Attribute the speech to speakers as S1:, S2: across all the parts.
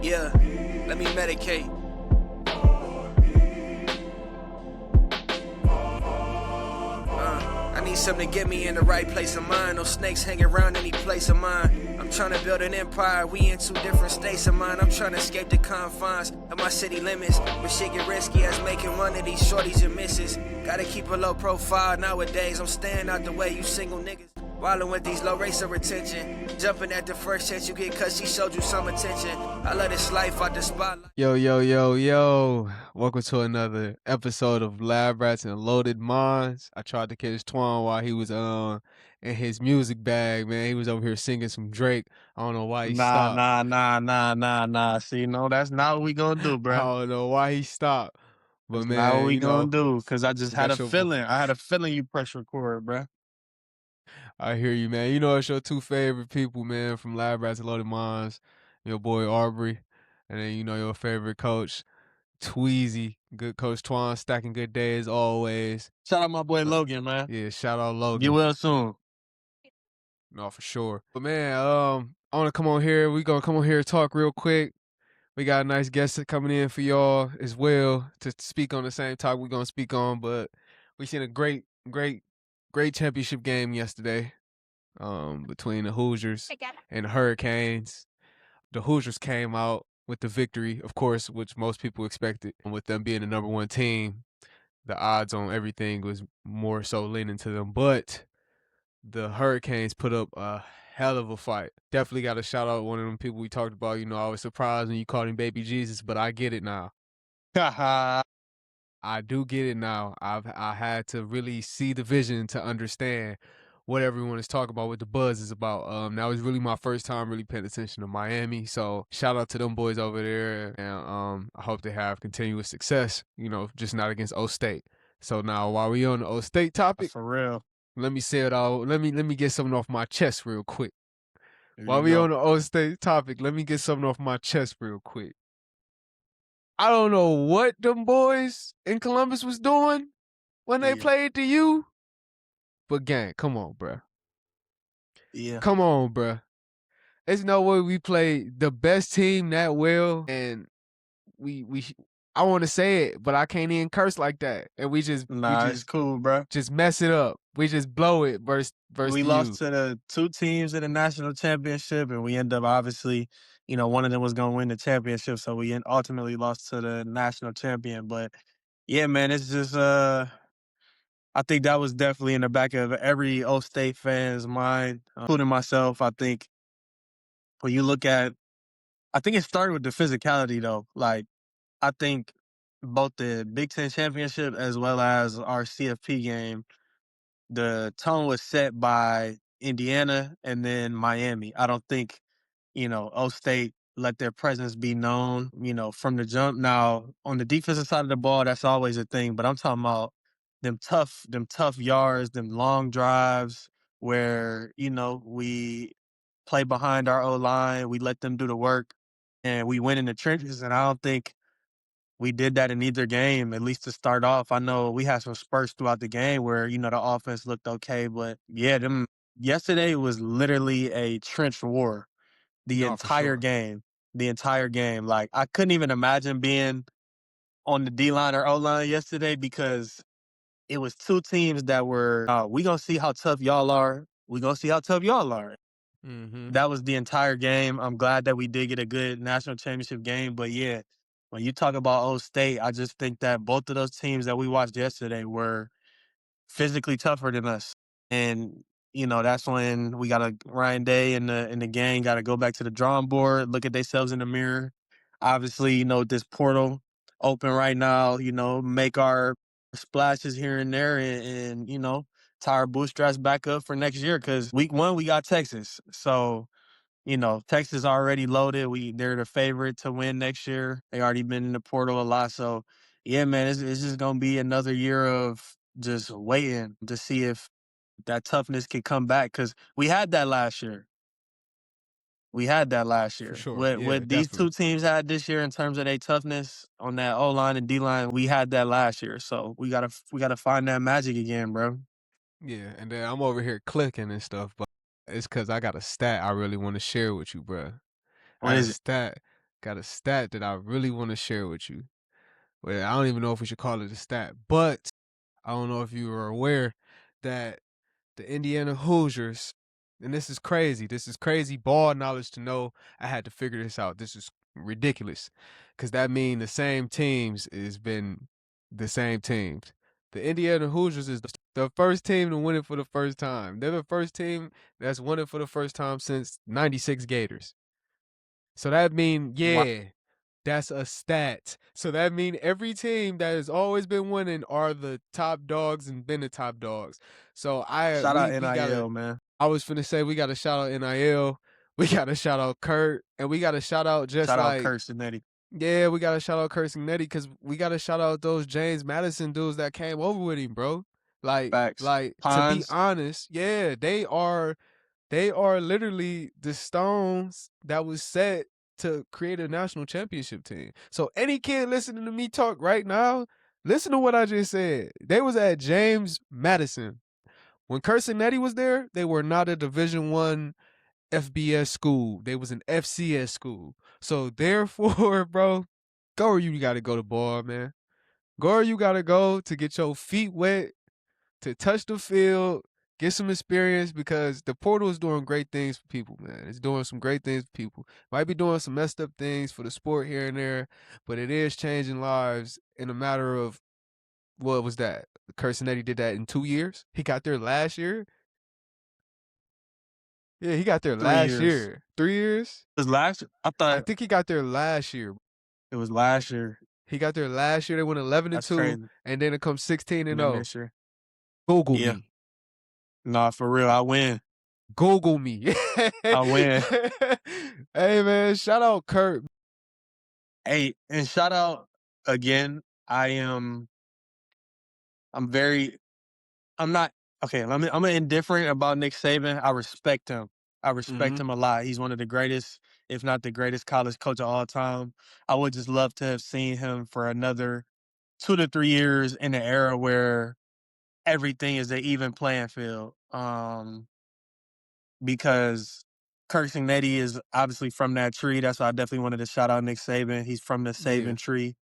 S1: Yeah, let me medicate. I need something to get me in the right place of mind. No snakes hanging around any place of mine. I'm trying to build an empire, we in two different states of mind. I'm trying to escape the confines of my city limits, but shit get risky as making one of these shorties and misses. Gotta keep a low profile nowadays. I'm staying out the way, you single niggas. Wildin' with these low rates of retention. Jumping at the first chance you get cause she showed you some attention. I love this life out the spotlight.
S2: Yo. Welcome to another episode of Lab Rats and Loaded Minds. I tried to catch Twan while he was in his music bag, man. He was over here singing some Drake. I don't know why he stopped.
S3: Nah. See, no, that's not what we gonna do,
S2: I
S3: bro.
S2: don't know why he stopped. But
S3: That's not what
S2: man,
S3: we
S2: you
S3: gonna
S2: know,
S3: do. Cause I just had
S2: that's
S3: a
S2: your
S3: feeling. I had a feeling you press record, bro.
S2: I hear you, man. You know it's your two favorite people, man, from Lab Rats and Loaded Minds. Your boy Aubrey. And then you know your favorite coach, Tweezy. Good coach Twan, stacking good days always.
S3: Shout out my boy Logan, man.
S2: Yeah, shout out Logan.
S3: Get well soon.
S2: No, for sure. But man, I want to come on here. We gonna come on here and talk real quick. We got a nice guest coming in for y'all as well to speak on the same topic we're gonna speak on. But we seen a great championship game yesterday, between the Hoosiers and the Hurricanes. The Hoosiers came out with the victory, of course, which most people expected. With them being the number one team, the odds on everything was more so leaning to them. But the Hurricanes put up a hell of a fight. Definitely got to shout out one of them people we talked about. You know, I was surprised when you called him Baby Jesus, but I get it now. I do get it now. I had to really see the vision to understand what everyone is talking about, what the buzz is about. That was really my first time really paying attention to Miami. So shout out to them boys over there, and I hope they have continuous success. You know, just not against O State. So now, while we on the O State topic,
S3: For real.
S2: let me say it all. Let me get something off my chest real quick.
S3: There
S2: While
S3: you
S2: we
S3: go.
S2: on the O State topic, let me get something off my chest real quick. I don't know what them boys in Columbus was doing when they played to you, but gang, come on, bruh.
S3: Yeah.
S2: Come on, bruh. There's no way we played the best team that well, and we I want to say it, but I can't even curse like that. And
S3: It's cool, bro.
S2: just mess it up. We just blow it versus
S3: We
S2: you.
S3: lost to the two teams in the national championship, and we end up obviously, one of them was gonna win the championship, so we ultimately lost to the national champion. But yeah, man, it's just I think that was definitely in the back of every O State fan's mind, including myself. I think when you look at, I think it started with the physicality though. Like, I think both the Big Ten championship as well as our CFP game, the tone was set by Indiana and then Miami. I don't think, O State let their presence be known, from the jump. Now, on the defensive side of the ball, that's always a thing, but I'm talking about them tough yards, them long drives where, we play behind our O line, we let them do the work, and we win in the trenches. And I don't think we did that in either game, at least to start off. I know we had some spurts throughout the game where, the offense looked okay, but yeah, yesterday was literally a trench war the
S2: No, for
S3: entire
S2: sure.
S3: game. The entire game. Like, I couldn't even imagine being on the D line or O line yesterday because it was two teams that were, we gonna see how tough y'all are. We gonna see how tough y'all are.
S2: Mm-hmm.
S3: That was the entire game. I'm glad that we did get a good national championship game. But yeah, when you talk about O State, I just think that both of those teams that we watched yesterday were physically tougher than us. And, that's when we got a Ryan Day and the gang got to go back to the drawing board, look at themselves in the mirror. Obviously, this portal open right now, make our splashes here and there and tie our bootstraps back up for next year. Cause week 1, we got Texas. So, Texas already loaded. They're the favorite to win next year. They already been in the portal a lot. So yeah, man, it's just gonna be another year of just waiting to see if that toughness can come back. Cause we had that last year.
S2: For sure.
S3: What these two teams had this year in terms of their toughness on that O line and D line, we had that last year. So we gotta find that magic again, bro.
S2: Yeah, and then I'm over here clicking and stuff, but it's because I got a stat I really want to share with you, bro. I
S3: What
S2: got a
S3: is it?
S2: stat got a stat that I really want to share with you. Well, I don't even know if we should call it a stat, but I don't know if you are aware that the Indiana Hoosiers, and this is crazy. This is crazy ball knowledge to know. I had to figure this out. This is ridiculous because that means the same teams has been the same teams. The Indiana Hoosiers is the first team to win it for the first time. They're the first team that's won it for the first time since '96 Gators. So that means,
S3: Wow.
S2: yeah, that's a stat. So that means every team that has always been winning are the top dogs and been the top dogs. So
S3: Shout out
S2: we gotta.
S3: NIL, man.
S2: I was finna say we gotta shout out NIL. We gotta shout out Curt, and we gotta shout out just
S3: Shout out
S2: like,
S3: Curt Cignetti.
S2: yeah, we gotta shout out Curt Cignetti because we gotta shout out those James Madison dudes that came over with him, bro.
S3: Facts.
S2: To be
S3: Pons.
S2: honest, yeah, they are literally the stones that was set to create a national championship team. So any kid listening to me talk right now, listen to what I just said. They was at James Madison. When Curt Cignetti was there, they were not a Division I FBS school. They was an FCS school. So therefore, bro, go where you gotta go to ball, man. Go where you gotta go to get your feet wet, to touch the field, get some experience because the portal is doing great things for people, man. It's doing some great things for people. Might be doing some messed up things for the sport here and there, but it is changing lives in a matter of, what was that? Curt Cignetti did that in 2 years. He got there last year. Yeah, he got there
S3: 3
S2: last
S3: years.
S2: year. 3 years?
S3: It was last year? I
S2: I
S3: thought
S2: think he got there last year.
S3: it was last year.
S2: He got there last year. They went 11 and
S3: That's
S2: 2,
S3: crazy.
S2: and then it comes 16 and
S3: And then
S2: 0.
S3: this year.
S2: Google
S3: Yeah.
S2: me.
S3: Nah, for real. I win.
S2: Google me.
S3: I win.
S2: Hey man, shout out Curt.
S3: Hey, and shout out again. I'm not okay. I'm indifferent about Nick Saban. I respect him. I respect him a lot. He's one of the greatest, if not the greatest, college coach of all time. I would just love to have seen him for another 2 to 3 years in an era where everything is an even playing field. Because Curt Cignetti is obviously from that tree. That's why I definitely wanted to shout out Nick Saban. He's from the
S2: Yeah,
S3: Saban tree.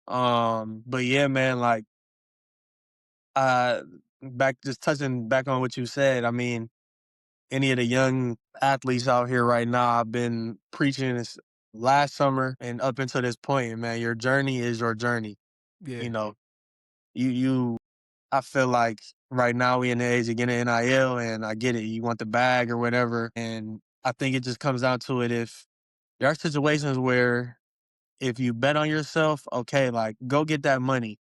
S3: But yeah, man, like back just touching back on what you said, I mean, any of the young athletes out here right now, I've been preaching this last summer and up until this point, man, your journey is your journey.
S2: yeah,
S3: You know, you I feel like right now we in the age of getting NIL, and I get it. You want the bag or whatever. And I think it just comes down to it. If there are situations where if you bet on yourself, okay, like go get that money.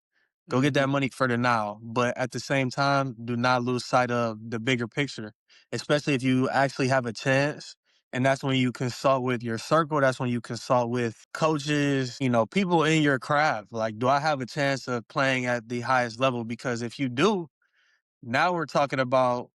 S3: Go get that money for the now. But at the same time, do not lose sight of the bigger picture, especially if you actually have a chance. And that's when you consult with your circle. That's when you consult with coaches, people in your craft. Like, do I have a chance of playing at the highest level? Because if you do, now we're talking about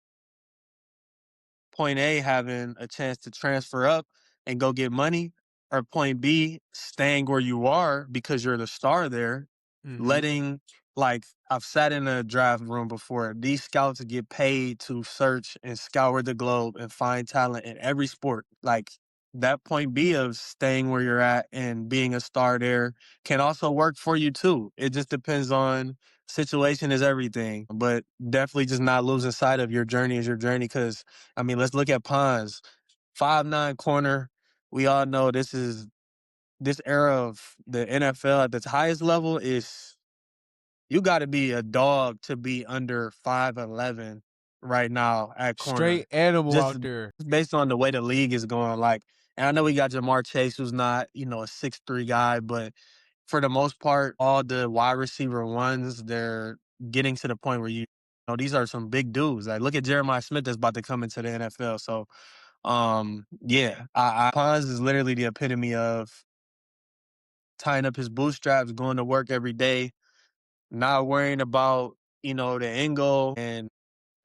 S3: point A having a chance to transfer up and go get money, or point B staying where you are because you're the star there, letting like I've sat in a draft room before. These scouts get paid to search and scour the globe and find talent in every sport. Like that point B of staying where you're at and being a star there can also work for you too. It just depends on situation is everything, but definitely just not losing sight of your journey is your journey. Because I mean, let's look at Pons, 5'9" corner. We all know this era of the NFL at its highest level is you got to be a dog to be under 5'11" right now at
S2: straight
S3: corner.
S2: animal
S3: Just
S2: out there.
S3: based on the way the league is going, like, and I know we got Jamar Chase, who's not a 6'3" guy, but for the most part, all the wide receiver ones, they're getting to the point where these are some big dudes. Like, look at Jeremiah Smith that's about to come into the NFL. So, yeah, Pons is literally the epitome of tying up his bootstraps, going to work every day, not worrying about, the end goal. And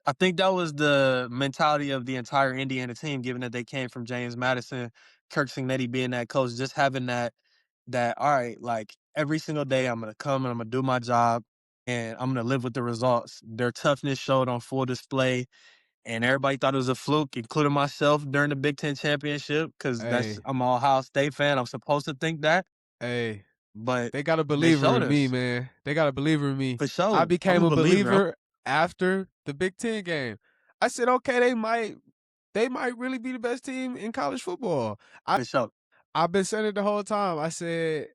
S3: I think that was the mentality of the entire Indiana team, given that they came from James Madison, Curt Cignetti being that coach, just having that, all right, like every single day I'm going to come and I'm going to do my job and I'm going to live with the results. Their toughness showed on full display. and everybody thought it was a fluke, including myself during the Big Ten championship, because
S2: Hey,
S3: I'm an Ohio State fan. I'm supposed to think that,
S2: hey,
S3: but
S2: they got a
S3: they
S2: believer
S3: showed
S2: in me,
S3: us
S2: man. They got a believer in me.
S3: for
S2: I
S3: sure. I'm
S2: became
S3: a
S2: a
S3: believer.
S2: believer after the Big Ten game. I said, okay, they might really be the best team in college football.
S3: For sure.
S2: I've been saying it the whole time. I said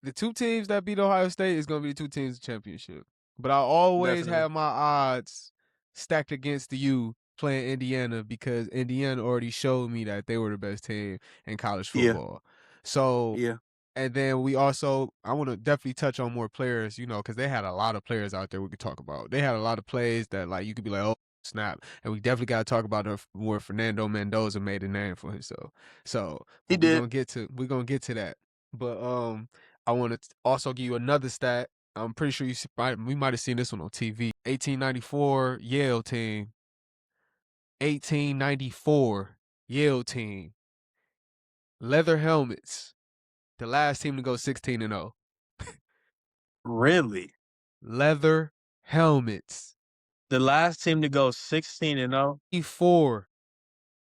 S2: the two teams that beat Ohio State is going to be the two teams in the championship. But I always
S3: Definitely.
S2: have my odds stacked against the U playing Indiana because Indiana already showed me that they were the best team in college
S3: Yeah.
S2: football. So,
S3: Yeah.
S2: and then I want to definitely touch on more players, because they had a lot of players out there we could talk about. They had a lot of plays that, like, you could be like, oh, snap. And we definitely got to talk about where Fernando Mendoza made a name for himself. So,
S3: He
S2: we're
S3: did.
S2: going to get to that. But I want to also give you another stat. I'm pretty sure we might have seen this one on TV. 1894 Yale team. 1894 Yale team. Leather helmets. The last team to go 16-0.
S3: Really?
S2: Leather helmets.
S3: The last team to go 16-0?
S2: 4.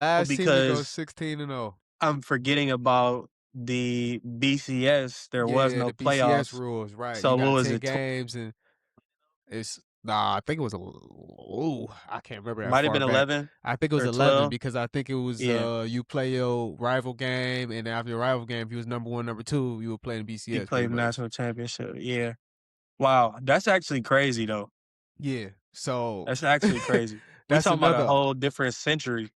S2: Last team to go
S3: Because
S2: 16-0.
S3: I'm forgetting about the BCS. There was no
S2: the BCS
S3: playoffs.
S2: rules, right.
S3: So
S2: You
S3: what
S2: got
S3: was
S2: 10
S3: it?
S2: games and I think it was I can't remember how
S3: Might have
S2: far
S3: been
S2: back.
S3: 11
S2: I think it was
S3: or
S2: 11
S3: 12.
S2: because I think it was
S3: Yeah.
S2: you play your rival game, and after your rival game, if you was number 1, number 2, you were playing
S3: He
S2: BCS pretty
S3: played
S2: much.
S3: national championship. Yeah. Wow. That's actually crazy, though.
S2: Yeah. So
S3: That's actually crazy. We
S2: that's
S3: talking about a
S2: another
S3: whole different century.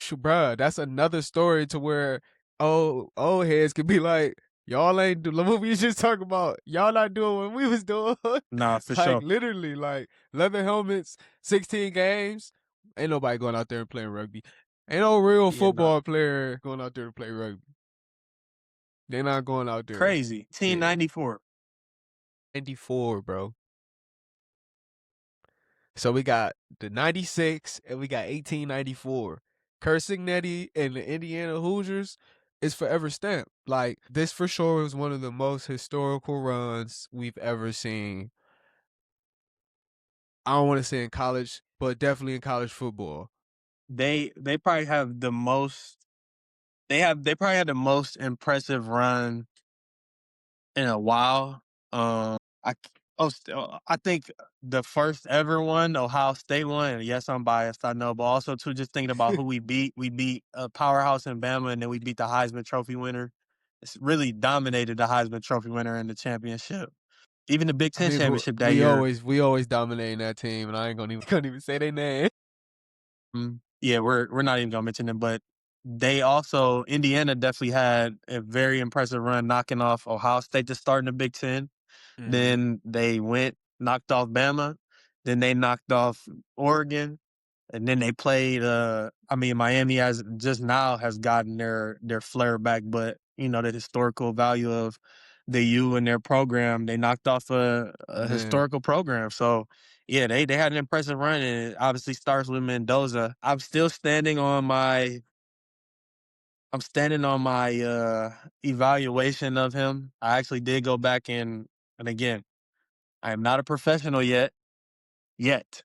S2: bruh, that's another story to where old heads could be like, y'all ain't do what we just talking about. Y'all not doing what we was doing.
S3: Nah, for
S2: Like
S3: sure.
S2: literally, like leather helmets, 16 games. Ain't nobody going out there and playing rugby. Ain't no real
S3: Yeah, nah.
S2: football player going out there to play rugby. They're not going out there.
S3: Crazy. 1894.
S2: 94, bro. So we got the 96 and we got 1894. Curt Cignetti and the Indiana Hoosiers is forever stamped. Like, this for sure was one of the most historical runs we've ever seen. I don't want to say in college, but definitely in college football.
S3: They probably have the most. They probably had the most impressive run in a while. I think the first ever one, Ohio State one. And yes, I'm biased, I know, but also too, just thinking about who we beat. We beat a powerhouse in Bama, and then we beat the Heisman Trophy winner. It's really dominated the Heisman Trophy winner in the championship. Even the Big
S2: I
S3: Ten
S2: mean,
S3: championship that
S2: we
S3: year.
S2: always dominating that team, and I ain't couldn't even say their name.
S3: Yeah, we're not even gonna mention them, but they also Indiana definitely had a very impressive run, knocking off Ohio State to start in the Big Ten. Then they knocked off Bama. Then they knocked off Oregon, and then they played. Miami has gotten their flair back, but the historical value of the U and their program, they knocked off a historical program. So yeah, they had an impressive run, and it obviously starts with Mendoza. I'm standing on my evaluation of him. I actually did go back and again, I am not a professional yet. Yet.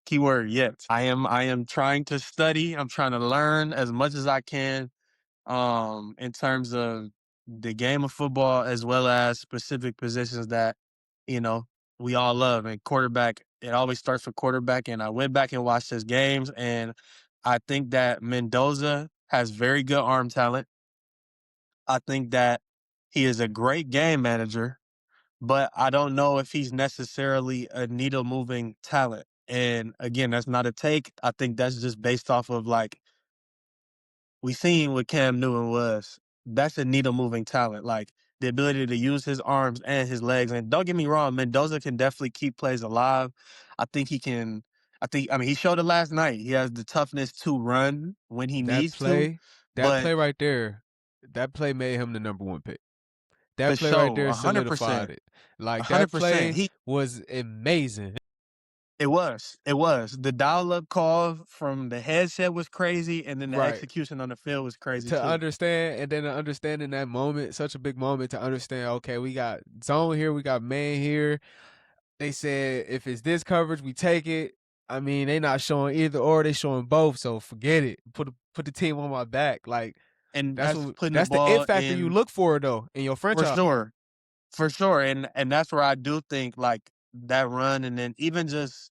S3: Keyword yet. I am trying to study. I'm trying to learn as much as I can in terms of the game of football, as well as specific positions that, we all love. And quarterback, it always starts with quarterback. And I went back and watched his games, and I think that Mendoza has very good arm talent. I think that he is a great game manager, but I don't know if he's necessarily a needle moving talent. And again, that's not a take. I think that's just based off of we seen what Cam Newton was. That's a needle moving talent. Like the ability to use his arms and his legs. And don't get me wrong, Mendoza can definitely keep plays alive. I think he can. He showed it last night. He has the toughness to run when he needs to.
S2: That
S3: But
S2: play right there, that play made him the number 1 pick. That
S3: for
S2: play right
S3: sure,
S2: there solidified
S3: 100%.
S2: it. Like, that
S3: 100%.
S2: play was amazing.
S3: It was. The dial-up call from the headset was crazy, and then the
S2: Right.
S3: execution on the field was crazy
S2: To
S3: too.
S2: understand, and then to understand in that moment, such a big moment to understand, okay, we got zone here, we got man here. They said if it's this coverage, we take it. I mean, they not showing either or, they showing both. So forget it. Put the team on my back. Like
S3: And that's putting the
S2: that's the it
S3: ball
S2: factor you
S3: in
S2: look for though in your
S3: for
S2: franchise.
S3: sure. For sure. And that's where I do think like that run and then even just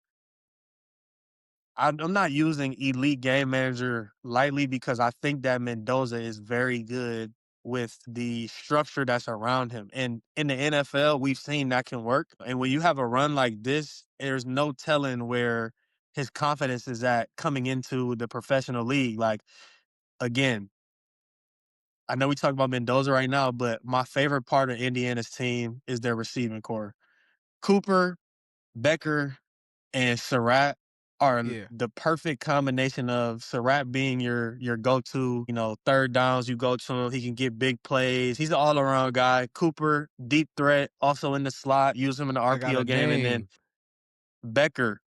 S3: I'm not using elite game manager lightly because I think that Mendoza is very good with the structure that's around him. And in the NFL, we've seen that can work. And when you have a run like this, there's no telling where his confidence is at coming into the professional league. Like, again, I know we talk about Mendoza right now, but my favorite part of Indiana's team is their receiving core. Cooper, Becker, and Surratt are
S2: Yeah.
S3: the perfect combination of Surratt being your go-to, third downs, you go to him, he can get big plays. He's an all-around guy. Cooper, deep threat, also in the slot, use him in the
S2: I got a
S3: RPO game. And then
S2: name.
S3: Becker,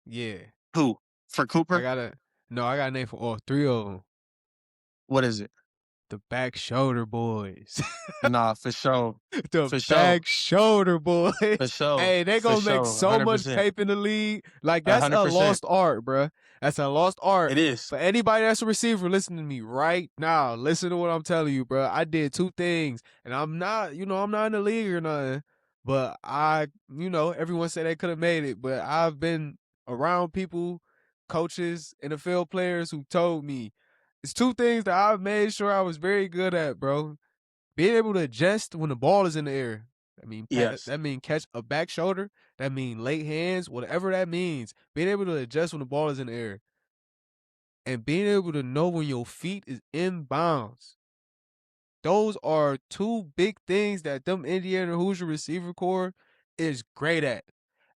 S2: Yeah.
S3: who? For
S2: I
S3: Cooper?
S2: got a name for all three of them.
S3: What is it?
S2: The back shoulder boys.
S3: Nah, for sure.
S2: The
S3: For sure.
S2: back shoulder boys.
S3: For sure.
S2: Hey, they
S3: For
S2: gonna make
S3: sure.
S2: so much
S3: 100%.
S2: paper in the league. Like that's a
S3: 100%.
S2: lost art, bruh. That's a lost art.
S3: It is.
S2: For anybody that's a receiver, listen to me right now. Listen to what I'm telling you, bruh. I did two things, and I'm not in the league or nothing. But everyone said they could have made it. But I've been around people, coaches, NFL players who told me it's two things that I've made sure I was very good at, bro. Being able to adjust when the ball is in the air. I mean,
S3: Yes.
S2: that mean catch a back shoulder. That mean late hands, whatever that means. Being able to adjust when the ball is in the air. And being able to know when your feet is in bounds. Those are two big things that them Indiana Hoosier receiver core is great at.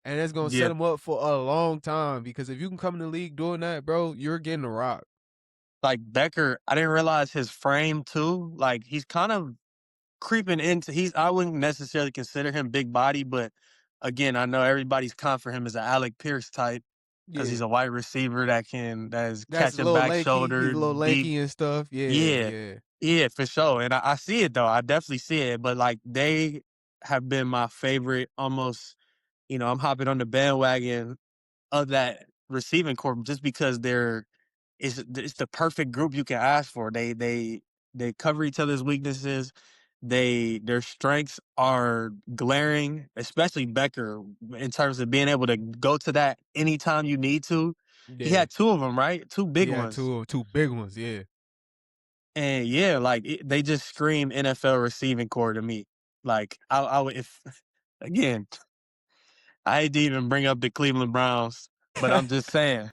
S2: And that's going to set
S3: Yeah.
S2: them up for a long time. Because if you can come in the league doing that, bro, you're getting a rock.
S3: Like Becker, I didn't realize his frame too. Like he's kind of creeping into I wouldn't necessarily consider him big body, but again, I know everybody's comp for him as an Alec Pierce type because
S2: Yeah.
S3: he's a wide receiver that is
S2: That's a
S3: catching
S2: little
S3: back
S2: lanky. He's
S3: shoulder
S2: a little
S3: deep.
S2: lanky and stuff. Yeah,
S3: Yeah.
S2: yeah.
S3: Yeah, for sure. And I see it though. I definitely see it. But like they have been my favorite almost, I'm hopping on the bandwagon of that receiving corps just because it's the perfect group you can ask for. They cover each other's weaknesses. Their strengths are glaring, especially Becker in terms of being able to go to that anytime you need to. He
S2: Yeah.
S3: had two of them, right? Two big
S2: Yeah,
S3: ones.
S2: two big ones, yeah.
S3: And yeah, like they just scream NFL receiving core to me. Like I would if again, I hate to even bring up the Cleveland Browns, but I'm just saying.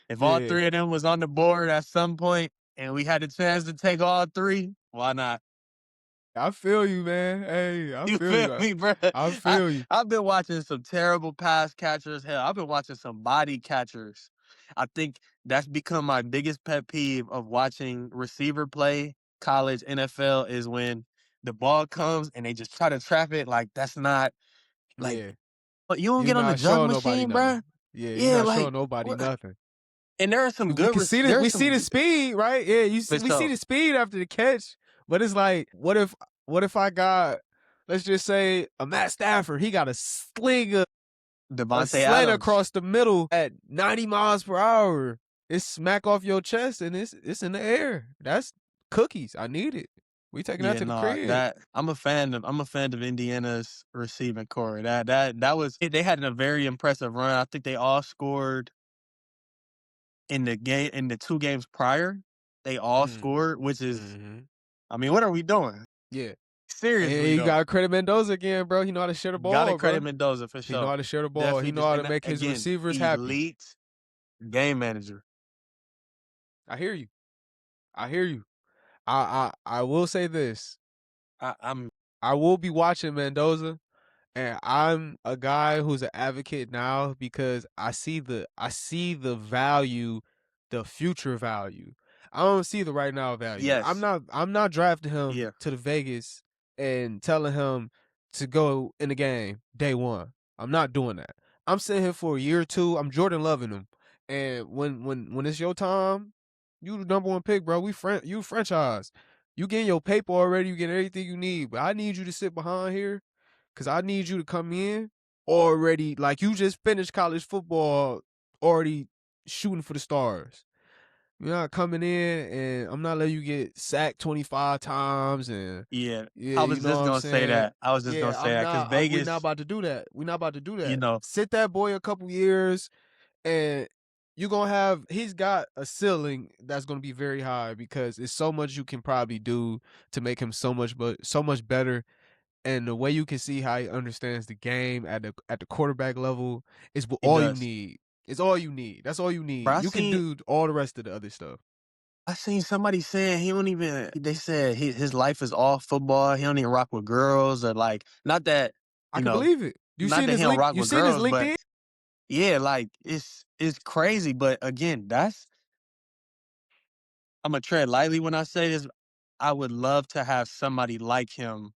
S3: If all
S2: Yeah.
S3: three of them was on the board at some point and we had a chance to take all three, why not?
S2: I feel you, man. Hey, I
S3: You
S2: feel
S3: feel
S2: you.
S3: me, bro?
S2: I feel you.
S3: I've been watching some terrible pass catchers. Hell, I've been watching some body catchers. I think that's become my biggest pet peeve of watching receiver play college NFL is when the ball comes and they just try to trap it. Like that's not like,
S2: Yeah.
S3: but you don't
S2: You
S3: get on the
S2: not
S3: jug
S2: showing nobody
S3: machine,
S2: nothing.
S3: bro.
S2: Yeah, you
S3: Yeah,
S2: not
S3: like
S2: showing nobody
S3: what?
S2: nothing.
S3: And there are some
S2: We
S3: good.
S2: can see
S3: There's
S2: we
S3: some
S2: see the speed, right? Yeah, we see
S3: sure.
S2: the speed after the catch. But it's like, what if I got, let's just say, a Matt Stafford, he got a
S3: Devontae
S2: slant
S3: Adams.
S2: across the middle at 90 miles per hour. It's smack off your chest and it's in the air. That's cookies. I need it. We taking that
S3: Yeah,
S2: to the
S3: no,
S2: crib.
S3: that I'm a fan of Indiana's receiving core. That was they had a very impressive run. I think they all scored in the two games prior. They all scored, which is
S2: Mm-hmm.
S3: I mean, what are we doing?
S2: Yeah. And
S3: Seriously
S2: you
S3: though.
S2: gotta credit Mendoza again, bro. He know how to share the
S3: Gotta
S2: ball,
S3: credit
S2: bro.
S3: Mendoza for
S2: He know
S3: sure.
S2: how to share the ball. He
S3: Definitely
S2: know
S3: just
S2: how to
S3: and
S2: make his
S3: again,
S2: receivers happy.
S3: elite game manager.
S2: I hear you. I hear you. I will say this.
S3: I'm
S2: I will be watching Mendoza, and I'm a guy who's an advocate now because I see the value, the future value. I don't see the right now value.
S3: yes.
S2: I'm not drafting him
S3: Yeah.
S2: to the Vegas and telling him to go in the game day one. I'm not doing that. I'm sitting here for a year or two. I'm Jordan loving him. And when it's your time, you the number one pick, bro. You franchise. You getting your paper already, you getting everything you need. But I need you to sit behind here because I need you to come in already. Like you just finished college football already shooting for the stars. You're not coming in and I'm not letting you get sacked 25 times and
S3: Yeah,
S2: yeah,
S3: I
S2: you
S3: was
S2: know
S3: just
S2: what I'm
S3: gonna say
S2: saying?
S3: that. I was just gonna
S2: Yeah,
S3: say that because
S2: we're not
S3: Vegas,
S2: about to do that. We're not about to do
S3: you
S2: that.
S3: know,
S2: Sit that boy a couple years and you're gonna have he's got a ceiling that's gonna be very high because it's so much you can probably do to make him so much better. And the way you can see how he understands the game at the quarterback level is
S3: he
S2: all you
S3: does.
S2: need. It's all you need. That's all you
S3: Bro,
S2: need. You can do all the rest of the other stuff.
S3: I seen somebody saying he don't even. They said his life is all football. He don't even rock with girls or like not that
S2: I
S3: you
S2: can
S3: know,
S2: believe it.
S3: not that he don't rock
S2: You
S3: with
S2: seen his
S3: girls, but
S2: LinkedIn?
S3: yeah, like it's crazy. But again, that's I'm gonna tread lightly when I say this. I would love to have somebody like him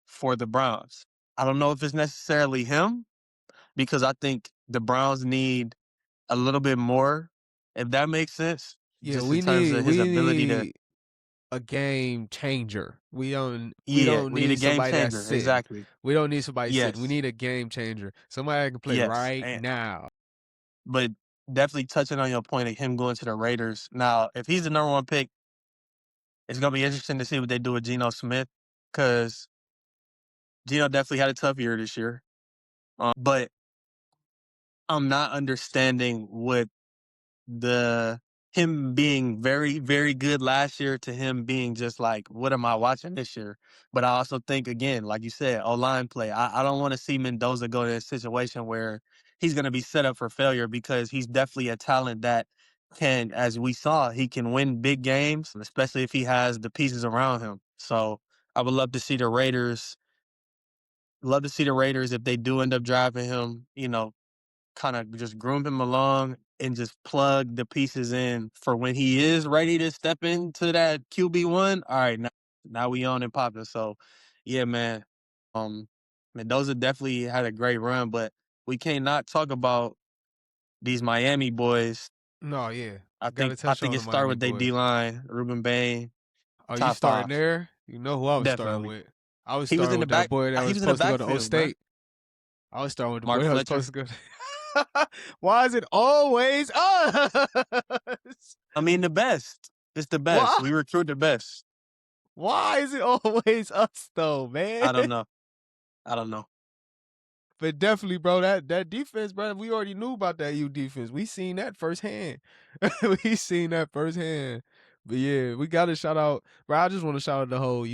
S3: for the Browns. I don't know if it's necessarily him because I think the Browns need a little bit more, if that makes sense,
S2: Yeah,
S3: just in terms of his
S2: we
S3: ability to.
S2: need a game changer. We
S3: Yeah,
S2: don't
S3: we need a
S2: need
S3: game
S2: somebody that's
S3: changer.
S2: sitting.
S3: Exactly.
S2: We don't need somebody sitting. We
S3: Yes.
S2: need a game changer. Somebody that can play
S3: Yes.
S2: right now.
S3: But definitely touching on your point of him going to the Raiders. Now, if he's the number one pick, it's gonna be interesting to see what they do with Geno Smith because Geno definitely had a tough year this year. But I'm not understanding what the him being very, very good last year to him being just like, what am I watching this year? But I also think again, like you said, O-line play. I don't want to see Mendoza go to a situation where he's gonna be set up for failure because he's definitely a talent that can, as we saw, he can win big games, especially if he has the pieces around him. So I would love to see the Raiders if they do end up driving him, kind of just groom him along and just plug the pieces in for when he is ready to step into that QB1. All right, now we on and popping. So, yeah, man. Mendoza definitely had a great run, but we can't not talk about these Miami boys.
S2: No, yeah.
S3: I
S2: Got to
S3: think I
S2: touch
S3: think
S2: on
S3: it
S2: the
S3: started
S2: Miami
S3: with their D
S2: boys.
S3: line, Ruben Bain,
S2: Are you
S3: top
S2: starting
S3: five,
S2: there? You know who I was starting
S3: definitely.
S2: with. I was
S3: He was
S2: starting
S3: in the
S2: with that
S3: back.
S2: boy that
S3: He
S2: was
S3: was in the
S2: supposed to go to O
S3: backfield, bro.
S2: State. I was starting with the boy
S3: Mark
S2: that was
S3: Fletcher.
S2: supposed to go. Why is it always us?
S3: I mean, the best. It's the
S2: Why?
S3: best. We recruit the best.
S2: Why is it always us though, man?
S3: I don't know. I don't know.
S2: But definitely, bro, that defense, bro, we already knew about that U defense. We seen that firsthand. We seen that firsthand. But yeah, we got to shout out, bro. I just want to shout out the whole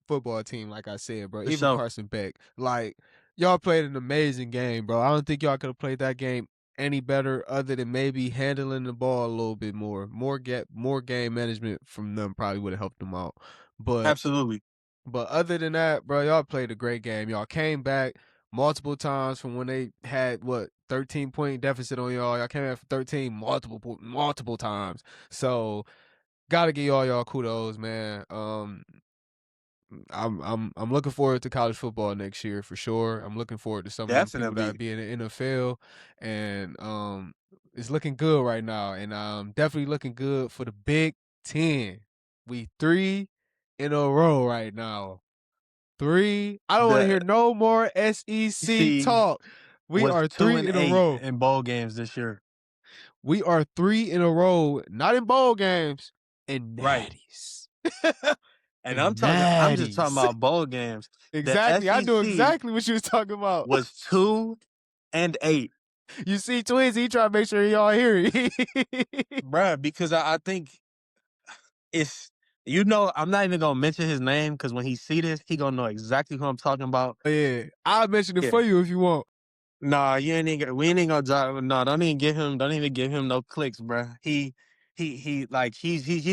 S2: football team, like I said, bro.
S3: For
S2: Even
S3: sure.
S2: Carson Beck, like y'all played an amazing game, bro. I don't think y'all could have played that game any better, other than maybe handling the ball a little bit more. More game management from them probably would have helped them out. But
S3: Absolutely.
S2: other than that, bro, y'all played a great game. Y'all came back multiple times from when they had 13-point deficit on y'all. Y'all came back for 13 multiple times. So gotta give y'all kudos, man. I'm looking forward to college football next year for sure. I'm looking forward to some of the people that
S3: Definitely.
S2: be in the NFL, and it's looking good right now, and definitely looking good for the Big Ten. We 3 in a row right now. 3. I don't want to hear
S3: The
S2: no more SEC
S3: SEC
S2: talk. We
S3: was
S2: are
S3: 2
S2: 3
S3: and
S2: in a
S3: 8
S2: row.
S3: in bowl games this year.
S2: We are 3 in a row, not in bowl games, in
S3: Right.
S2: natties.
S3: And
S2: In
S3: I'm just talking
S2: natties.
S3: about bowl games. The
S2: Exactly. I knew
S3: SEC
S2: exactly what you was talking about.
S3: was 2 and 8.
S2: You see, Twizzy, he trying to make sure y'all hear it.
S3: Bruh, because I think it's I'm not even gonna mention his name because when he see this, he gonna know exactly who I'm talking about.
S2: Yeah, I'll mention it
S3: Yeah.
S2: for you if you want.
S3: Nah, we ain't even gonna drop. No, don't even give him no clicks, bruh. He's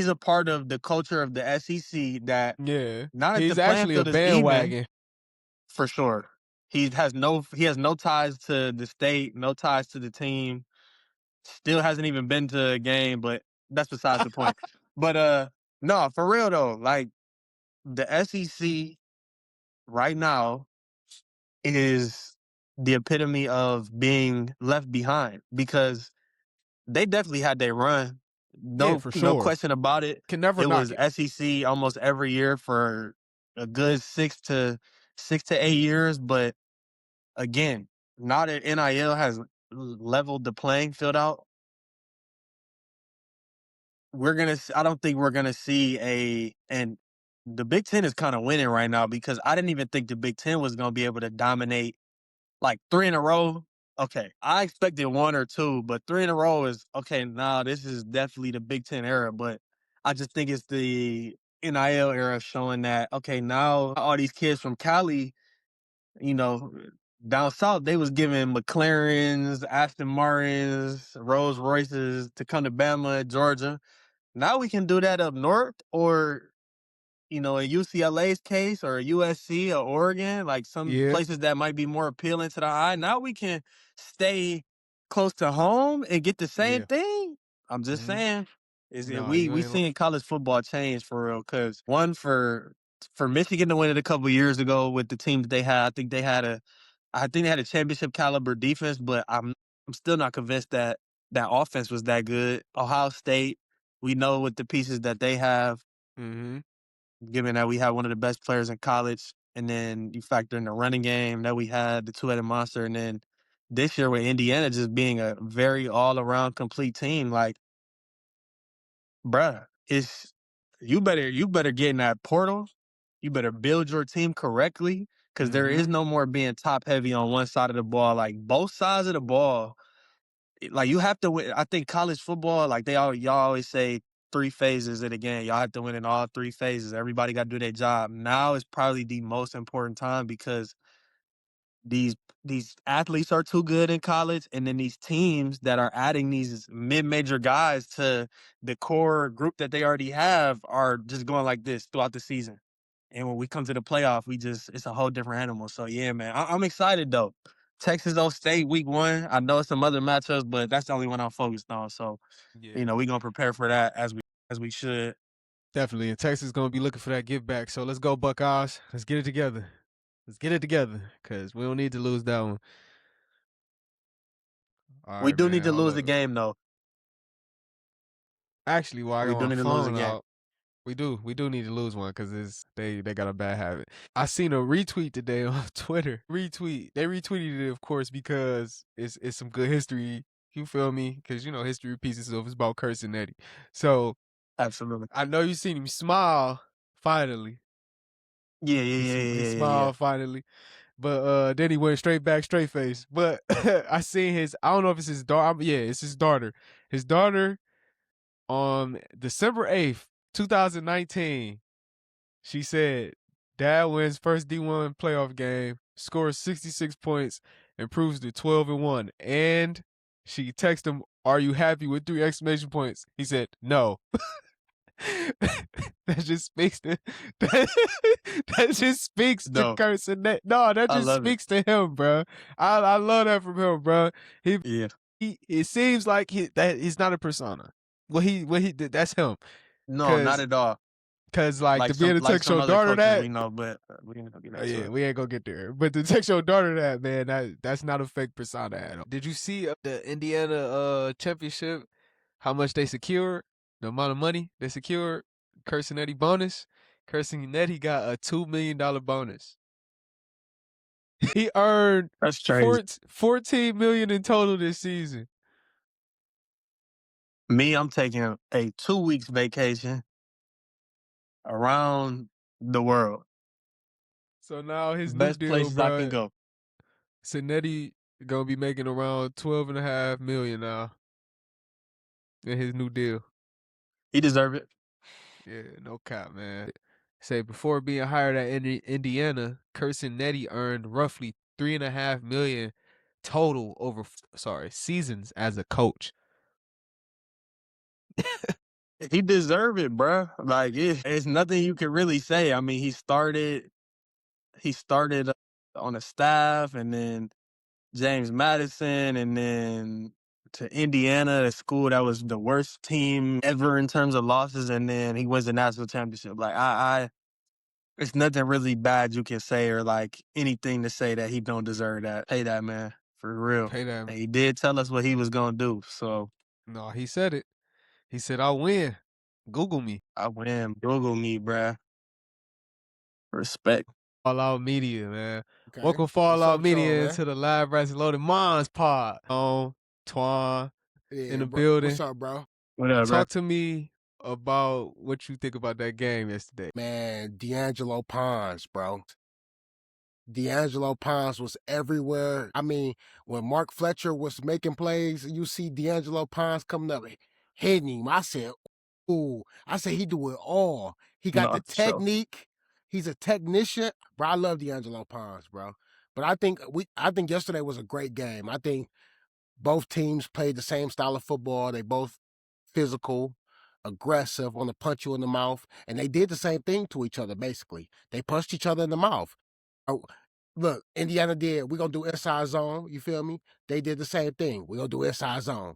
S3: a part of the culture of the SEC that
S2: Yeah,
S3: not that the
S2: he's
S3: playing
S2: actually a
S3: field is even,
S2: bandwagon.
S3: for sure. He has no ties to the state, no ties to the team. Still hasn't even been to a game, but that's besides the point. But no, for real though, like the SEC right now is the epitome of being left behind because they definitely had their run.
S2: Yeah,
S3: No,
S2: for
S3: no
S2: sure.
S3: question about it.
S2: Can never
S3: It
S2: knock
S3: was
S2: it.
S3: SEC almost every year for a good 6 to 8 years. But again, now that NIL has leveled the playing field out, I don't think we're gonna see and the Big Ten is kind of winning right now because I didn't even think the Big Ten was gonna be able to dominate like 3 in a row. Okay, I expected 1 or 2, but 3 in a row is okay. Now this is definitely the Big Ten era, but I just think it's the NIL era showing that okay, now all these kids from Cali, you know, down south, they was giving McLarens, Aston Martins, Rolls Royces to come to Bama, Georgia. Now we can do that up north or, in UCLA's case or USC or Oregon, like some
S2: Yeah,
S3: places that might be more appealing to the eye. Now we can stay close to home and get the same
S2: yeah.
S3: thing. I'm just
S2: Mhm.
S3: saying, is that
S2: No,
S3: we
S2: you
S3: we
S2: ain't.
S3: seeing college football change for real? Because one for Michigan to win it a couple years ago with the team that they had, I think they had a championship caliber defense, but I'm still not convinced that that offense was that good. Ohio State, we know with the pieces that they have,
S2: Mhm.
S3: given that we had one of the best players in college, and then you factor in the running game that we had, the two-headed monster, and then this year with Indiana just being a very all-around complete team, like, bruh, it's you better get in that portal. You better build your team correctly because there is
S2: Mhm.
S3: no more being top heavy on one side of the ball. Like both sides of the ball, like you have to win. I think college football, like y'all always say 3 phases of the game. Y'all have to win in all 3 phases. Everybody got to do their job. Now is probably the most important time because these these athletes are too good in college, and then these teams that are adding these mid-major guys to the core group that they already have are just going like this throughout the season. And when we come to the playoff, it's a whole different animal. So yeah, man, I'm excited though. Texas O State week 1. I know some other matchups, but that's the only one I'm focused on. So
S2: Yeah,
S3: we're gonna prepare for that as we should.
S2: definitely. And Texas gonna be looking for that give back. So let's go, Buckeyes. Let's get it together. Let's get it together, cause we don't need to lose that one. All
S3: We
S2: right,
S3: do need
S2: man.
S3: to
S2: Hold
S3: lose the
S2: up.
S3: game though.
S2: Actually, while I
S3: We
S2: got
S3: do
S2: my
S3: need to lose the
S2: phone
S3: game.
S2: out, we do need to lose one because they got a bad habit. I seen a retweet today on Twitter. They retweeted it, of course, because it's some good history. You feel me? Because history repeats itself. It's about Curt Cignetti. So
S3: Absolutely.
S2: I know you seen him smile finally.
S3: Yeah, yeah, yeah,
S2: He
S3: yeah, yeah, yeah.
S2: smiled finally, but then he went straight back, straight face. But I seen his. I don't know if it's his daughter. Yeah, it's his daughter. His daughter on December 8th, 2019. She said, "Dad wins first D1 playoff game, scores 66 points, improves to 12-1." And she texted him, "Are you happy with 3 exclamation points?" He said, "No." That just speaks to that just speaks to
S3: No,
S2: Carson. No, that
S3: I
S2: just
S3: love it.
S2: speaks to him, bro. I love that from him, bro. He
S3: Yeah.
S2: he. It seems like that he's not a persona. What he did, that's him.
S3: No, not
S2: Cause
S3: at all.
S2: cause like to be able to
S3: Like
S2: text
S3: some
S2: your
S3: other
S2: daughter
S3: coaches
S2: that.
S3: we know, but we ain't gonna get into
S2: Yeah,
S3: it.
S2: we ain't gonna get there. But to text your daughter that, man, that's not a fake persona at all. Did you see the Indiana championship? How much they secured? The amount of money they secured? Curt bonus. Curt got a $2 million bonus. He earned
S3: That's crazy.
S2: 14 million in total this season.
S3: Me, I'm taking a 2 weeks vacation around the world.
S2: So now his new
S3: Best
S2: deal,
S3: places I can
S2: bro.
S3: go.
S2: Cignetti gonna be making around 12.5 million now in his new deal.
S3: He deserve it.
S2: Yeah, no cap, man. Say before being hired at Indiana, Curt earned roughly 3.5 million total over seasons as a coach.
S3: He deserve it, bruh. Like it's nothing you can really say. I mean, he started on the staff, and then James Madison, and then to Indiana, a school that was the worst team ever in terms of losses, and then he wins the national championship. Like it's nothing really bad you can say or like anything to say that he don't deserve that. Pay that man for real.
S2: Pay that.
S3: And he did tell us what he was gonna do, so
S2: No, he said it. He said, "I'll win. Google me."
S3: I win. Google me, bruh. Respect.
S2: Fallout Media, man.
S4: Okay.
S2: Welcome
S4: What's
S2: Fallout
S4: up, y'all,
S2: Media
S4: man?
S2: into the Live Rats and Loaded Minds pod. Twan
S4: Yeah,
S2: in the
S4: bro.
S2: building.
S4: What's up, bro?
S3: What up, bruh?
S2: Talk to me about what you think about that game yesterday.
S4: Man, D'Angelo Pons, bro. D'Angelo Pons was everywhere. I mean, when Mark Fletcher was making plays, you see D'Angelo Pons coming up hitting him. I said, ooh. I said he do it all. He got
S3: No,
S4: the
S3: for sure.
S4: technique. He's a technician. Bro, I love D'Angelo Pons, bro. But I think yesterday was a great game. I think both teams played the same style of football. They both physical, aggressive, want to punch you in the mouth. And they did the same thing to each other, basically. They punched each other in the mouth. Oh, look, Indiana did. We're going to do inside zone. You feel me? They did the same thing. We're going to do inside zone.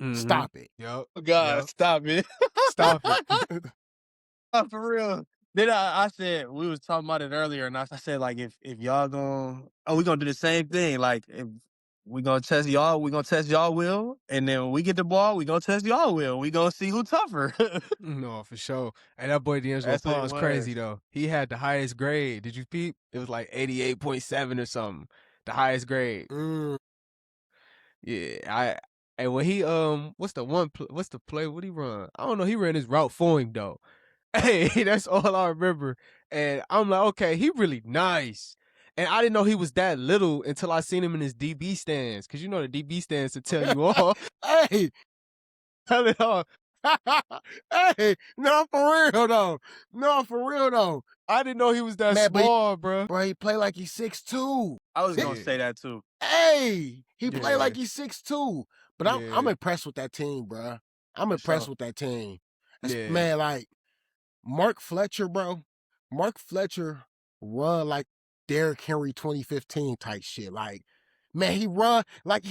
S3: Mhm.
S4: Stop it.
S2: Yep.
S3: God,
S2: Yep.
S3: stop it.
S2: Stop it.
S3: For real. Then I said, we was talking about it earlier, and I said, like, if y'all we gonna do the same thing. Like, if we gonna test y'all, we gonna test y'all will, and then when we get the ball, we gonna test y'all will. We gonna see who tougher.
S2: No, for sure. And that boy D'Angelo
S3: That's what it
S2: Pons crazy
S3: was.
S2: though. He had the highest grade. Did you peep? It was like 88.7 or something. The highest grade.
S4: Mm.
S2: Yeah, and when he what's the play? What he run? I don't know. He ran his route for him though. Hey, that's all I remember. And I'm like, okay, he really nice. And I didn't know he was that little until I seen him in his DB stands. Cause you know the DB stands to tell you all.
S4: Hey,
S2: Tell it all.
S4: hey, no, for real though. No, for real though.
S2: I didn't know he was that
S4: Man,
S2: small, bro.
S4: Bro, he play like he's 6'2".
S3: I was gonna
S2: Yeah.
S3: say that too.
S4: Hey, he play
S2: Yeah.
S4: like he's 6'2". But I'm
S2: Yeah.
S4: impressed with that team, bro. I'm
S3: For
S4: impressed
S3: sure.
S4: with that team.
S2: Yeah.
S4: Man, like Mark Fletcher, bro. Mark Fletcher run like Derrick Henry 2015 type shit. Like, man, he run like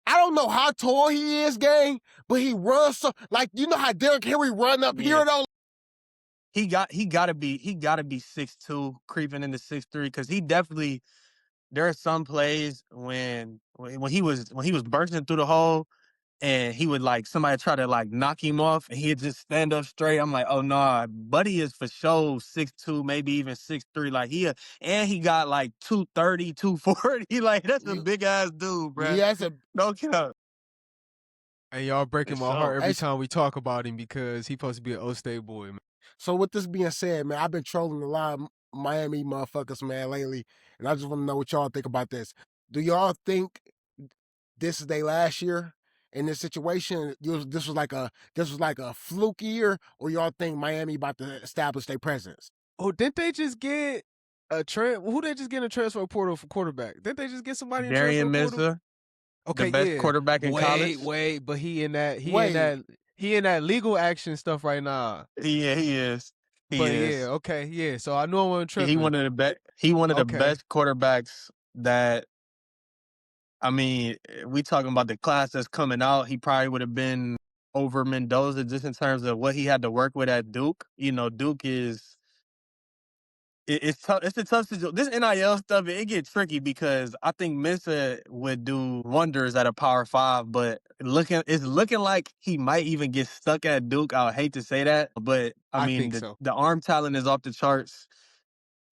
S4: I don't know how tall he is, gang, but he runs so like you know how Derrick Henry run up
S3: Yeah.
S4: here though.
S3: He gotta be 6'2", creeping into 6'3", because he definitely. There are some plays when he was bursting through the hole, and he would like somebody try to like knock him off, and he'd just stand up straight. I'm like, oh no, buddy is for sure 6'2", maybe even 6'3". Like he got like 230, 240. Like that's a big ass dude, bro.
S4: He has a
S3: No cap.
S2: And y'all breaking my heart
S3: So
S2: every time we talk about him because he supposed to be an O-State boy, man.
S4: So with this being said, man, I've been trolling a lot of Miami motherfuckers, man, lately, and I just want to know what y'all think about this. Do y'all think this is their last year in this situation? This was like a fluke year, or y'all think Miami about to establish their presence?
S2: Oh, didn't they just get who they just get in a transfer portal for quarterback? Didn't they just get somebody in the transfer
S3: Darian
S2: portal?
S3: Mensa,
S2: Okay,
S3: the best
S2: yeah.
S3: quarterback in college.
S2: Wait, but he in that
S4: Wait.
S2: legal action stuff right now.
S3: Yeah, he is.
S2: But yeah, okay, yeah. So I know I wasn't tripping.
S3: He one of the best. He one of the
S2: Okay.
S3: best quarterbacks that. I mean, we talking about the class that's coming out. He probably would have been over Mendoza just in terms of what he had to work with at Duke. You know, Duke is. It's tough. It's a tough situation. This NIL stuff, it gets tricky because I think Mensa would do wonders at a Power 5, but it's looking like he might even get stuck at Duke. I would hate to say that, but I mean,
S2: think so.
S3: the arm talent is off the charts.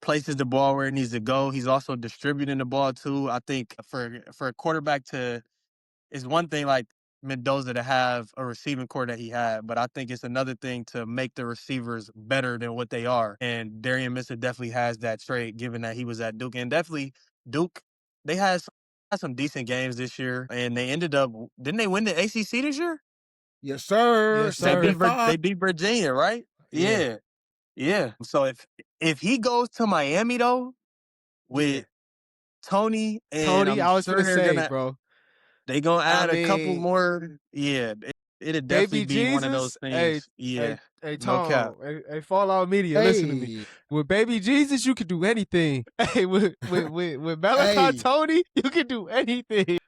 S3: Places the ball where it needs to go. He's also distributing the ball too. I think for a quarterback it's one thing like Mendoza to have a receiving core that he had, but I think it's another thing to make the receivers better than what they are. And Darian Mister definitely has that trait, given that he was at Duke. And definitely Duke, they had some decent games this year, and they ended up didn't they win the ACC this year?
S4: Yes, sir.
S2: Yes, sir.
S3: They beat Virginia, right?
S2: Yeah.
S3: Yeah. So if he goes to Miami though, with Tony, and
S2: Tony,
S3: I'm
S2: I was
S3: sure
S2: gonna say, bro.
S3: they gonna add a couple
S2: mean,
S3: more. Yeah, it'd definitely
S2: Baby
S3: be one of those
S2: Jesus,
S3: things. Yeah,
S2: hey,
S3: no cap.
S2: Tom, hey, Fallout Media, listen to me.
S4: Hey,
S2: With Baby Jesus, you can do anything. Hey, with Malachi
S4: Hey.
S2: Tony, you can do anything.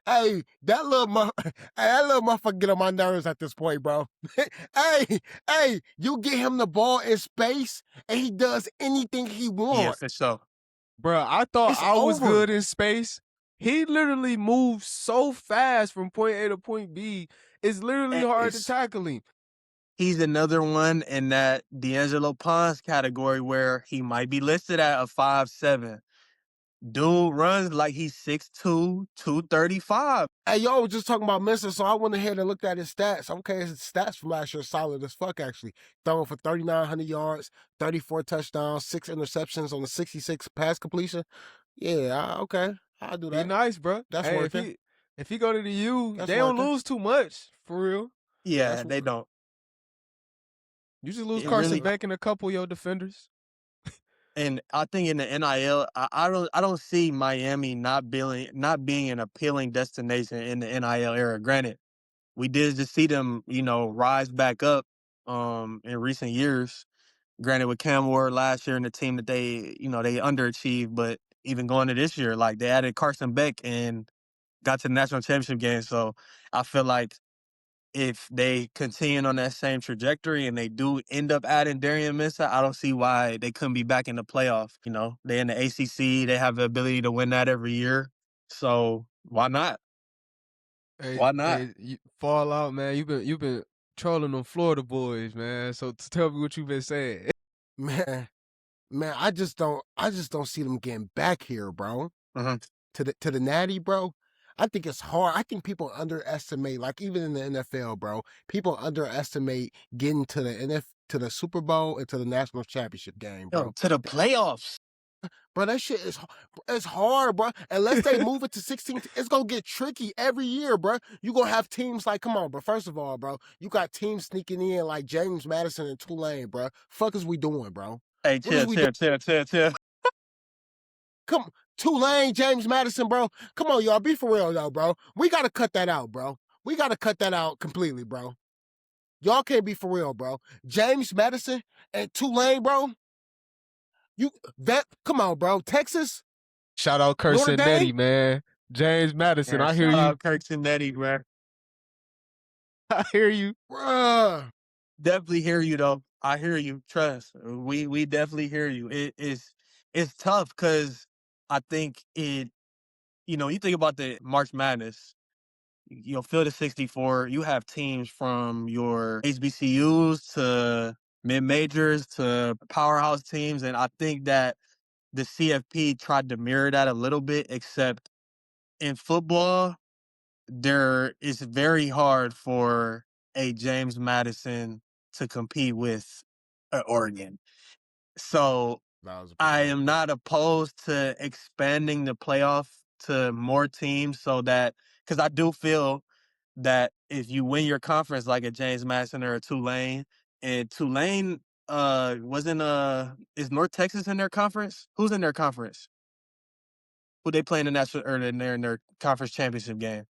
S4: hey, that little motherfucker get on my nerves at this point, bro. hey, you get him the ball in space, and he does anything he
S3: Yeah,
S4: wants.
S3: for sure.
S2: Bro, I thought
S4: It's
S2: I was
S4: over.
S2: good in space. He literally moves so fast from point A to point B. It's literally hard to tackle him.
S3: He's another one in that D'Angelo Pons category where he might be listed at a 5'7", Dude runs like he's 6'2", 235.
S4: Hey, y'all was just talking about Mensa, so I went ahead and looked at his stats. Okay, his stats from last year are solid as fuck, actually. Throwing for 3,900 yards, 34 touchdowns, 6 interceptions on the 66 pass completion. Yeah, okay. I'll do
S2: He
S4: that.
S2: nice, bro.
S4: That's
S2: Hey,
S4: worth it.
S2: if he go to the U,
S4: That's
S2: they don't
S4: worth it.
S2: lose too much, for real.
S3: Yeah,
S4: That's
S3: they don't.
S2: You just lose
S3: It
S2: Carson
S3: really-
S2: Beck and a couple of your defenders.
S3: And I think in the NIL, I don't see Miami not being an appealing destination in the NIL era. Granted, we did just see them, rise back up in recent years. Granted, with Cam Ward last year and the team that they underachieved, but even going to this year, like they added Carson Beck and got to the national championship game. So I feel like if they continue on that same trajectory and they do end up adding Darian Mensah, I don't see why they couldn't be back in the playoff. They in the ACC, they have the ability to win that every year. So why not? Why not?
S2: Hey, you fall out, man. You've been trolling them Florida boys, man. So tell me what you've been saying.
S4: Man, I just don't see them getting back here, bro.
S3: Mhm.
S4: To the Natty, bro. I think it's hard. I think people underestimate, like even in the NFL, bro. People underestimate getting to to the Super Bowl and to the national championship game, bro.
S3: To the playoffs.
S4: Bro, that shit it's hard, bro. Unless they move it to 16, it's gonna get tricky every year, bro. You gonna have teams like, come on, bro. First of all, bro, you got teams sneaking in like James Madison and Tulane, bro. Fuck is we doing, bro?
S3: Hey, chill.
S4: Come, Tulane, James Madison, bro. Come on, y'all. Be for real, though, bro. We got to cut that out, bro. We got to cut that out completely, bro. Y'all can't be for real, bro. James Madison and Tulane, bro. Come on, bro. Texas.
S2: Shout out Curt
S4: Notre
S2: Cignetti,
S4: Dame?
S2: man. James Madison, I hear
S3: Shout
S2: you.
S3: out Curt Cignetti, man.
S2: I hear you.
S4: Bruh.
S3: Definitely hear you, though. I hear you. Trust. We definitely hear you. It's tough because I think you think about the March Madness. Field of 64, you have teams from your HBCUs to mid-majors to powerhouse teams, and I think that the CFP tried to mirror that a little bit, except in football, it's very hard for a James Madison to compete with Oregon. So I am not opposed to expanding the playoff to more teams because I do feel that if you win your conference like a James Madison or a Tulane, and Tulane is North Texas in their conference? Who's in their conference? Who they play in the national or in their conference championship game?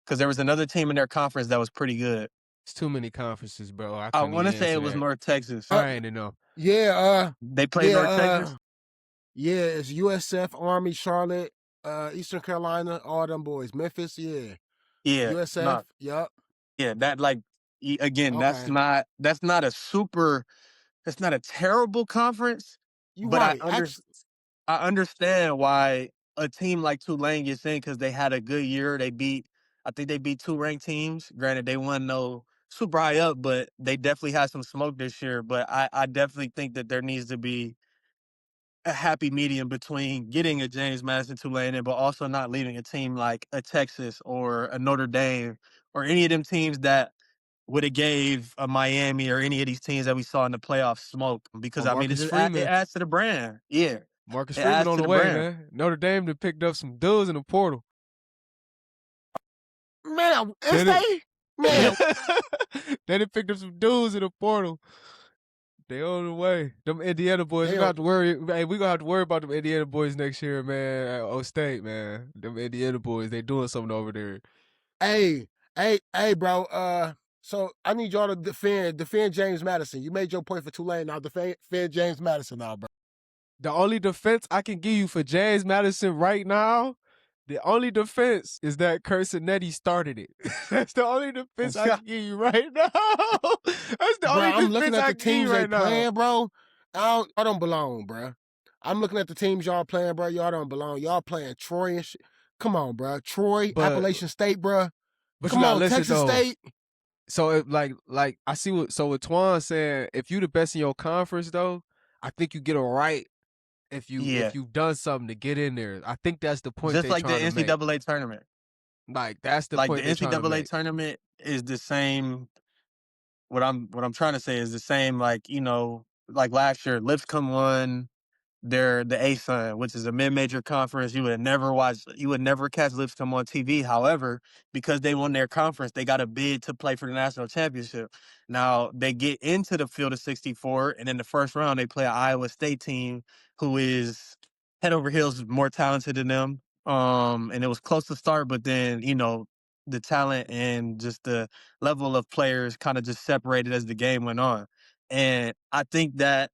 S3: Because there was another team in their conference that was pretty good.
S2: It's too many conferences, bro.
S3: I want to say it was North Texas.
S2: I ain't know.
S4: Yeah,
S3: They played North Texas?
S4: Yeah, it's USF, Army, Charlotte, Eastern Carolina, all them boys. Memphis, yeah.
S3: Yeah.
S4: USF, yup.
S3: Yeah, that again,
S4: Okay.
S3: that's not a terrible conference.
S4: You
S3: But
S4: right.
S3: I understand why a team like Tulane gets in because they had a good year. I think they beat 2 ranked teams. Granted, they won no super high up, but they definitely had some smoke this year. But I definitely think that there needs to be a happy medium between getting a James Madison Tulane in, but also not leaving a team like a Texas or a Notre Dame or any of them teams that would have gave a Miami or any of these teams that we saw in the playoffs smoke. Because,
S2: Or
S3: I mean,
S2: Marcus
S3: it
S2: Freeman.
S3: adds to the brand. Yeah.
S2: Marcus
S3: It
S2: Freeman
S3: adds
S2: on
S3: to
S2: the
S3: the
S2: way,
S3: brand.
S2: man. Notre Dame done picked up some dudes in the portal.
S4: Man, Man,
S2: They done picked up some dudes in the portal. They on the way. Them Indiana boys, we
S4: They
S2: gonna have to worry. Hey, we gonna have to worry about them Indiana boys next year, man. At O State, man. Them Indiana boys, they doing something over there.
S4: Hey, bro. So I need y'all to defend James Madison. You made your point for Tulane. Now defend James Madison now, bro.
S2: The only defense I can give you for James Madison right now, the only defense is that Curt Cignetti started it. That's the only defense I can give you right now. That's the only
S4: I'm looking
S2: defense
S4: at
S2: I
S4: the
S2: can give you
S4: teams they
S2: right now.
S4: playing, bro. I don't belong, bro. I'm looking at the teams y'all playing, bro. Y'all don't belong. Y'all playing Troy and shit. Come on, bro. Troy,
S2: But-
S4: Appalachian State, bro.
S2: But
S4: Come
S2: you gotta
S4: on,
S2: listen,
S4: Texas
S2: though.
S4: State.
S2: So like I see what Twan saying, if you the best in your conference though, I think you get a right if
S3: Yeah.
S2: you've done something to get in there. I think that's the point
S3: Just
S2: they
S3: like the
S2: trying to make.
S3: NCAA tournament.
S2: Like that's the
S3: Like the
S2: point they trying to
S3: NCAA
S2: make.
S3: tournament is the same. What I'm trying to say is the same. Like, like last year, Lipscomb won the ASUN, which is a mid-major conference. You would never catch Lipscomb on TV. However, because they won their conference, they got a bid to play for the national championship. Now they get into the field of 64, and in the first round they play an Iowa State team who is head over heels more talented than them. And it was close to start, but then the talent and just the level of players kind of just separated as the game went on. And I think that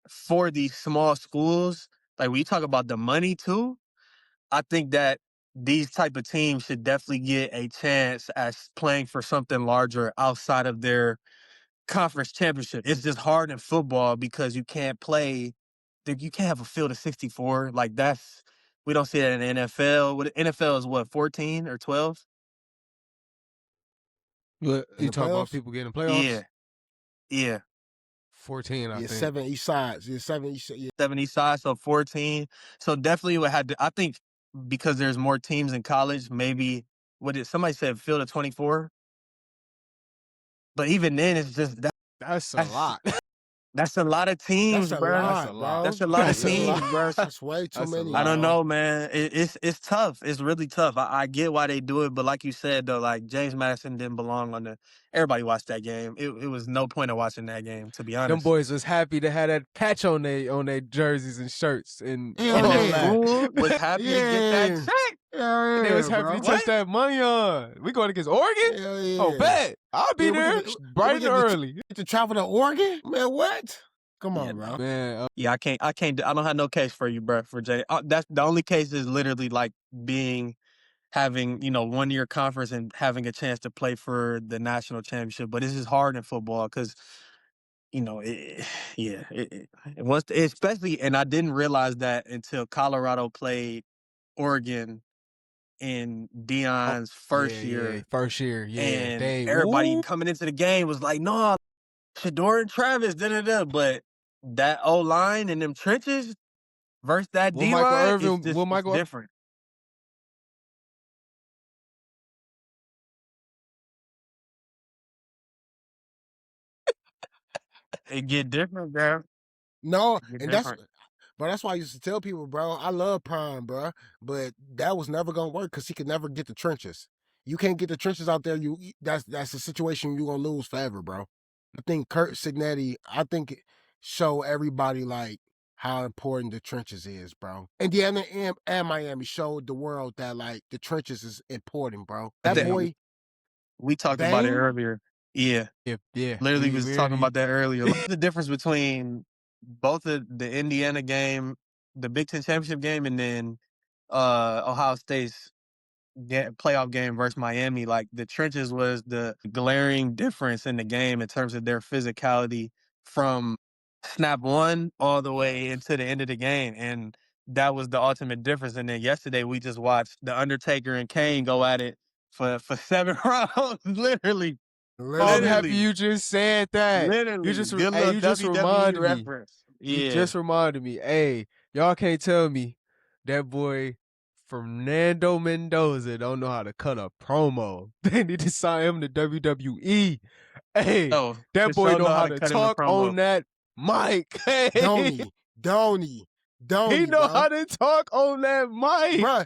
S3: for these small schools, like when you talk about the money too, I think that these type of teams should definitely get a chance as playing for something larger outside of their conference championship. It's just hard in football because you can't have a field of 64. Like we don't see that in the NFL. NFL is what, 14 or 12?
S2: But
S4: In
S2: you
S4: the
S2: talk about
S4: playoffs?
S2: people getting playoffs.
S3: Yeah. Yeah.
S2: 14, I
S4: Yeah,
S2: think.
S4: 7 each sides. Yeah, 7 each. Yeah.
S3: 70 sides, so 14. So definitely would have to, I think, because there's more teams in college, maybe somebody said field of 24. But even then, it's just
S2: That's a
S3: that's
S2: lot.
S3: that's a lot of teams,
S4: That's a
S3: bro.
S2: That's a
S4: lot,
S2: lot.
S4: bro.
S3: That's a lot of
S2: That's a
S3: teams,
S2: lot.
S3: bro.
S4: That's way too
S2: That's a
S4: many.
S2: lot.
S3: I don't
S4: bro.
S3: know, man. It's tough. It's really tough. I get why they do it, but like you said though, like James Madison didn't belong on the. Everybody watched that game. It was no point of watching that game, to be
S2: Them
S3: honest.
S2: boys was happy to have that patch on their jerseys and shirts and
S4: Hell
S3: And
S2: all
S3: the
S4: yeah.
S2: that.
S3: school was happy to get that
S4: Yeah.
S3: check.
S4: Hell
S2: They was
S4: yeah,
S2: happy
S4: bro.
S2: to touch
S3: What?
S2: that money on. We going against Oregon?
S4: Hell yeah.
S2: Oh, bet. I'll be
S4: Yeah, we
S2: there
S4: get
S2: bright and early.
S4: Get to travel to Oregon? Man, what? Come
S3: Yeah,
S4: on, bro.
S2: Man,
S3: Yeah, I can't. I don't have no case for you, bro. For Jay, that's the only case is literally like having 1 year conference and having a chance to play for the national championship. But it's just hard in football because especially, and I didn't realize that until Colorado played Oregon in Dion's first year,
S2: first year, yeah.
S3: and
S2: They
S3: everybody
S2: woo.
S3: coming into the game was like, "No, Shador and Travis, but that O line and them trenches versus that
S2: Will
S3: D
S2: Michael
S3: line is
S2: Irvin?
S3: just
S2: Will
S3: it's
S2: Michael?
S3: different. It get different, bro.
S4: No,
S3: It get
S4: and
S3: different.
S4: that's why I used to tell people, bro, I love Prime, bro, but that was never gonna work because he could never get the trenches. You can't get the trenches out there. That's a situation you're gonna lose forever, bro. I think Curt Cignetti, show everybody like how important the trenches is, bro. Indiana and Miami showed the world that like the trenches is important, bro. That boy,
S3: We talked about it
S4: Bang?
S3: earlier. Yeah.
S2: Yeah.
S3: Literally
S2: we
S3: was talking about that earlier. What's the difference between both the Indiana game, the Big Ten championship game, and then Ohio State's playoff game versus Miami? Like the trenches was the glaring difference in the game in terms of their physicality from snap one all the way into the end of the game. And that was the ultimate difference. And then yesterday we just watched The Undertaker and Kane go at it for 7 rounds, literally.
S2: I'm happy
S3: Literally.
S2: you just said that.
S3: Literally.
S2: You just
S3: Good little
S2: you just
S3: WWE
S2: reminded me.
S3: reference.
S2: You
S3: Yeah.
S2: just reminded me. Hey, y'all can't tell me that boy Fernando Mendoza don't know how to cut a promo. They need to sign him to WWE. Hey,
S3: Oh,
S2: that
S3: for
S2: boy
S3: sure
S2: know how to
S3: cut him a
S2: talk
S3: promo.
S2: on that mic. Hey,
S4: Don't
S2: he
S4: he,
S2: know
S4: bro.
S2: how to talk on that mic.
S4: Bruh,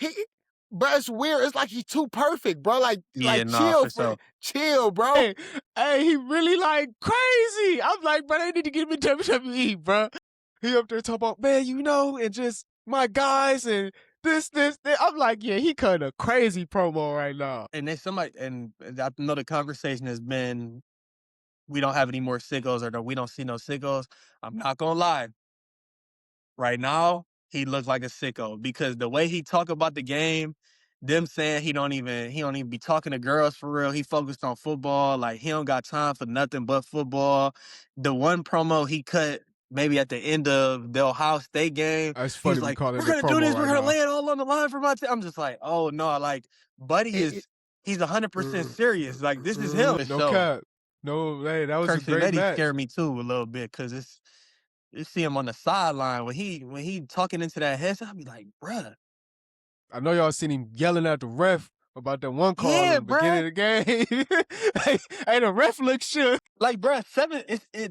S4: it's weird. It's like he's too perfect, bro. Like
S3: for sure.
S4: chill, bro.
S2: Hey, he really like crazy. I'm like, bro, they need to get him in WWE, bro. He up there talking about, man, and just my guys and this. I'm like, yeah, he cut a crazy promo right now.
S3: And I know the conversation has been, we don't have any more sickos or we don't see no sickos. I'm not gonna lie. Right now, he looks like a sicko because the way he talk about the game, them saying he don't even be talking to girls for real. He focused on football. Like he don't got time for nothing but football. The one promo he cut maybe at the end of the Ohio State game,
S2: It's
S3: he
S2: funny
S3: was
S2: we
S3: like,
S2: call it
S3: "We're
S2: a
S3: gonna do this.
S2: promo
S3: We're
S2: right
S3: gonna
S2: now."
S3: lay it all on the line for my team." I'm just like, oh no, like Buddy he's 100% serious. Like this is him.
S2: No cap. No, hey, that was
S3: Curt
S2: a great
S3: Cignetti
S2: match.
S3: scared me too a little bit because you see him on the sideline when he talking into that headset. I'll be like, bruh.
S2: I know y'all seen him yelling at the ref about that one call
S3: Yeah,
S2: in the beginning of the game. Hey, the ref look shook.
S3: Like, bruh,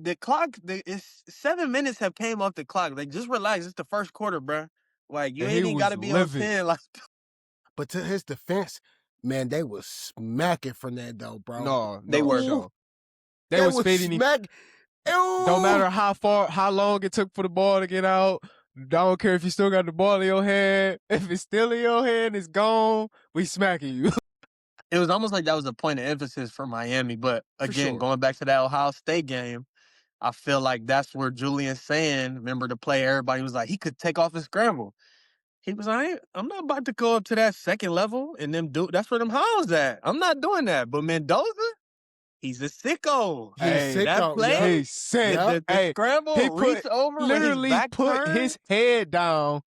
S3: the clock, it's 7 minutes have came off the clock. Like, just relax. It's the first quarter, bruh. Like, you
S2: And
S3: ain't
S2: he
S3: even got
S2: was
S3: to be on
S2: livid.
S3: 10. Like,
S4: But to his defense, man, they was smacking Fernando, bro.
S2: No,
S3: They
S2: for
S3: were.
S2: sure. They was feeding him.
S4: smacking.
S2: Don't matter how long it took for the ball to get out. I don't care if you still got the ball in your hand. If it's still in your hand, it's gone. We smacking you.
S3: It was almost like that was a point of emphasis for Miami. But again,
S2: sure.
S3: going back to that Ohio State game, I feel like that's where Julian Sand, remember the play, everybody was like, he could take off and scramble. He was like, I'm not about to go up to that second level and that's where them hounds at. I'm not doing that. But Mendoza, he's a sicko.
S2: Hey,
S3: That play,
S4: yeah.
S2: He said,
S3: the scramble,
S2: he
S3: reach over,
S2: literally
S3: with his back
S2: put
S3: turned.
S2: his head down,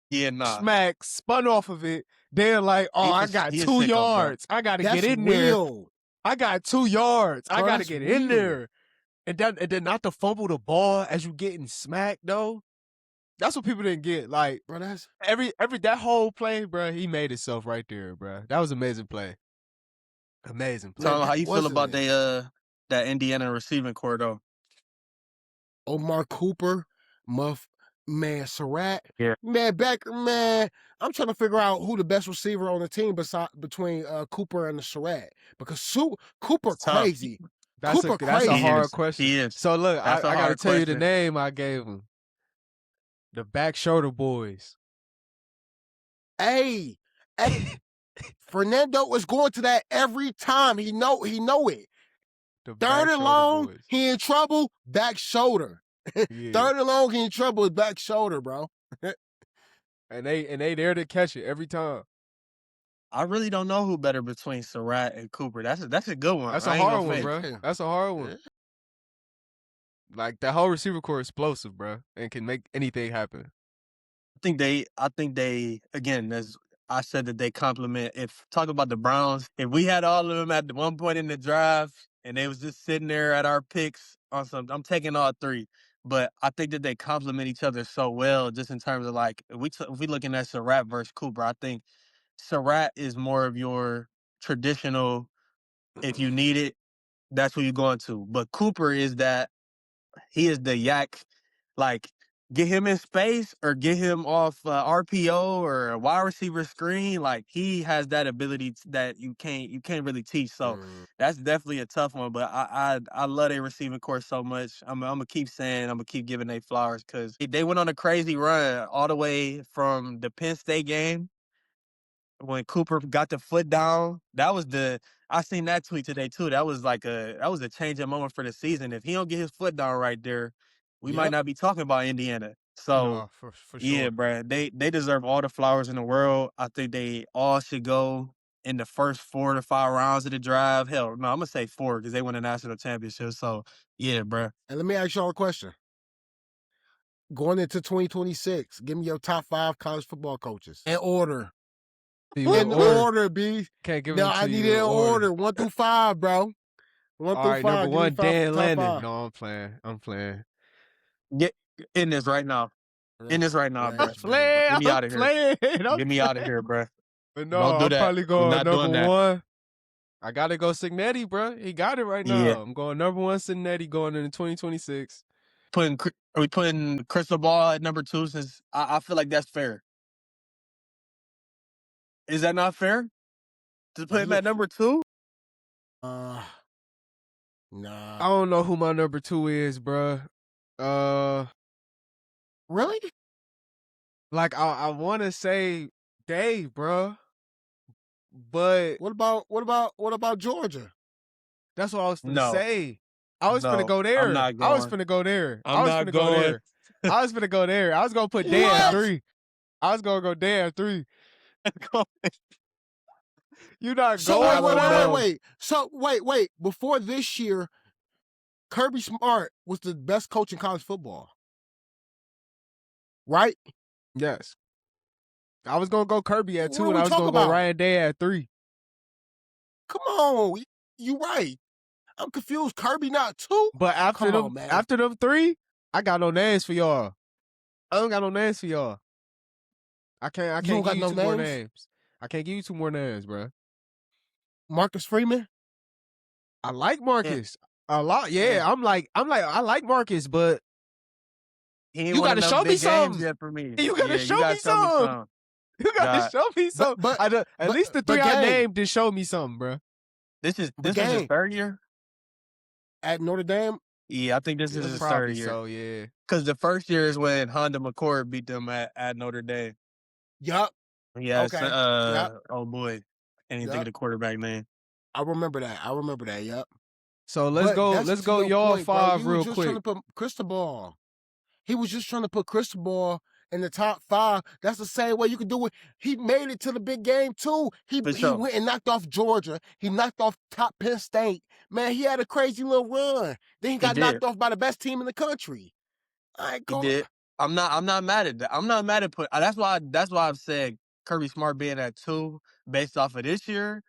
S3: Yeah, nah.
S2: smack, spun off of it. Then like, oh, I got
S3: He a
S2: 2
S3: sicko, bro.
S2: yards. I got to
S4: That's
S2: get in there.
S4: real.
S2: I got 2 yards. I
S4: Bro,
S2: got to
S4: that's
S2: get
S4: real.
S2: in there. And then not to fumble the ball as you getting smacked though. That's what people didn't get. Like,
S4: Bro, that's
S2: every that whole play, bro, he made himself right there, bro. That was amazing play. Amazing play.
S3: Tell him how you feel about
S4: wasn't
S3: that Indiana receiving core though.
S4: Omar Cooper, man, Surratt.
S3: Yeah.
S4: Man, Becker, man. I'm trying to figure out who the best receiver on the team between Cooper and the Surratt. Because Cooper
S3: It's tough.
S4: crazy.
S2: That's
S4: Cooper
S2: a
S4: crazy.
S2: hard question.
S3: He is.
S2: So look, I
S3: That's a
S2: got to
S3: hard
S2: tell you the
S3: question.
S2: name I gave him. The Back Shoulder Boys.
S4: Hey, Fernando is going to that every time. He know it.
S2: The Back
S4: Third and
S2: Shoulder
S4: long,
S2: Boys.
S4: he in trouble, back shoulder.
S2: Yeah.
S4: Third and long, he in trouble with back shoulder, bro.
S2: And they there to catch it every time.
S3: I really don't know who better between Surratt and Cooper. That's a good one.
S2: That's
S3: I
S2: a
S3: ain't
S2: hard
S3: gonna
S2: one,
S3: fake.
S2: bro. That's a hard one.
S4: Yeah.
S2: Like, that whole receiver core is explosive, bro, and can make anything happen.
S3: I think they again, as I said, that they complement. If talking about the Browns, if we had all of them at one point in the drive and they was just sitting there at our picks on some, I'm taking all 3. But I think that they complement each other so well, just in terms of like if we looking at Surratt versus Cooper, I think Surratt is more of your traditional. If you need it, that's who you're going to. But Cooper is that. He is the yak. Like, get him in space or get him off RPO or a wide receiver screen. Like, he has that ability that you can't really teach. So that's definitely a tough one. But I love their receiving core so much. I'm gonna keep saying, I'm gonna keep giving they flowers because they went on a crazy run all the way from the Penn State game when Cooper got the foot down. I seen that tweet today too. That was a changing moment for the season. If he don't get his foot down right there, we might not be talking about Indiana. So
S2: No, for sure.
S3: yeah, bro, they deserve all the flowers in the world. I think they all should go in the first 4 to 5 rounds of the drive. Hell, no, I'm gonna say 4 because they won a national championship. So yeah, bro.
S4: And let me ask y'all a question. Going into 2026, give me your top 5 college football coaches. In order. In order, B.
S2: Can't give
S4: No,
S2: them to
S4: I
S2: you
S4: need it in order. 1 through 5, bro. 1
S2: All
S4: through
S2: right,
S4: 5.
S2: number
S4: Give me
S2: 1, Dan
S4: top
S2: Lannon.
S4: 5.
S2: No, I'm playing.
S3: Get in this right now. In this right now, bro.
S4: Relax,
S3: Get me out of here.
S2: Playing.
S3: Get me out of here, bro.
S2: But no,
S3: Don't do
S2: I'm
S3: that.
S2: probably
S3: We're
S2: going
S3: not doing
S2: number
S3: that.
S2: 1. I got to go Cignetti, bro. He got it right now.
S3: Yeah.
S2: I'm going number 1 Cignetti going into 2026.
S3: Are we putting Crystal Ball at number 2 since I feel like that's fair? Is that not fair? To put him at number 2?
S4: Nah.
S2: I don't know who my number 2 is, bro.
S4: Really?
S2: Like, I want to say Dave, bro. But
S4: what about Georgia?
S2: That's what I was finna say. I was finna
S3: No,
S2: go there.
S3: I'm not
S2: I was
S3: going.
S2: finna go there.
S3: I'm not
S2: go
S3: going.
S2: there. I was finna go there. I was gonna put Dan at 3. I was gonna go Dan at 3. You not
S4: So
S2: going?
S4: wait. So wait. Before this year, Kirby Smart was the best coach in college football. Right?
S2: Yes. I was gonna go Kirby at 2,
S4: What
S2: and
S4: are
S2: I
S4: we
S2: was gonna
S4: talking
S2: go
S4: about?
S2: Ryan Day at 3.
S4: Come on. You right. I'm confused. Kirby not 2?
S2: But after
S4: Come
S2: them,
S4: on, man.
S2: after them 3, I got no names for y'all. I don't got no names for y'all. I can't
S4: You don't
S2: give
S4: got
S2: you
S4: no
S2: two more
S4: names?
S2: names. I can't give you two more names, bro.
S4: Marcus Freeman?
S2: I like Marcus a lot. Yeah,
S3: Yeah.
S2: I like Marcus, but
S3: He ain't
S2: you
S3: won
S2: gotta
S3: enough
S2: show me
S3: big games
S2: something.
S3: yet for me.
S2: You gotta
S3: Yeah, you
S2: show me
S3: gotta show me
S2: something.
S3: something.
S2: You gotta
S3: God.
S2: show me something.
S4: But
S2: At least the three I
S4: gang,
S2: named just show me something, bro.
S3: This is
S4: But
S3: his
S4: gang,
S3: third year?
S4: at Notre Dame,
S3: Yeah, I think this is
S2: It's
S3: his
S2: probably
S3: third year.
S2: so, yeah.
S3: Because the first year is when Honda McCord beat them at Notre Dame.
S4: yup,
S3: Yes,
S4: okay, yup,
S3: oh boy. I can't even think of
S4: yup.
S3: the quarterback name.
S4: I remember that, yup.
S2: So let's
S4: But that's to
S2: go
S4: your
S2: y'all
S4: point, bro.
S2: five
S4: You was
S2: real
S4: just
S2: quick.
S4: trying to put Cristobal. He was just trying to put Cristobal in the top 5. That's the same way you could do it. He made it to the big game too. He
S3: For sure.
S4: went and knocked off Georgia. He knocked off top Penn State. Man, he had a crazy little run. Then he got
S3: did.
S4: knocked off by the best team in the country. I ain't
S3: He
S4: going.
S3: did. I'm not mad at that. I'm not mad at that's why I've said Kirby Smart being at 2 based off of this year.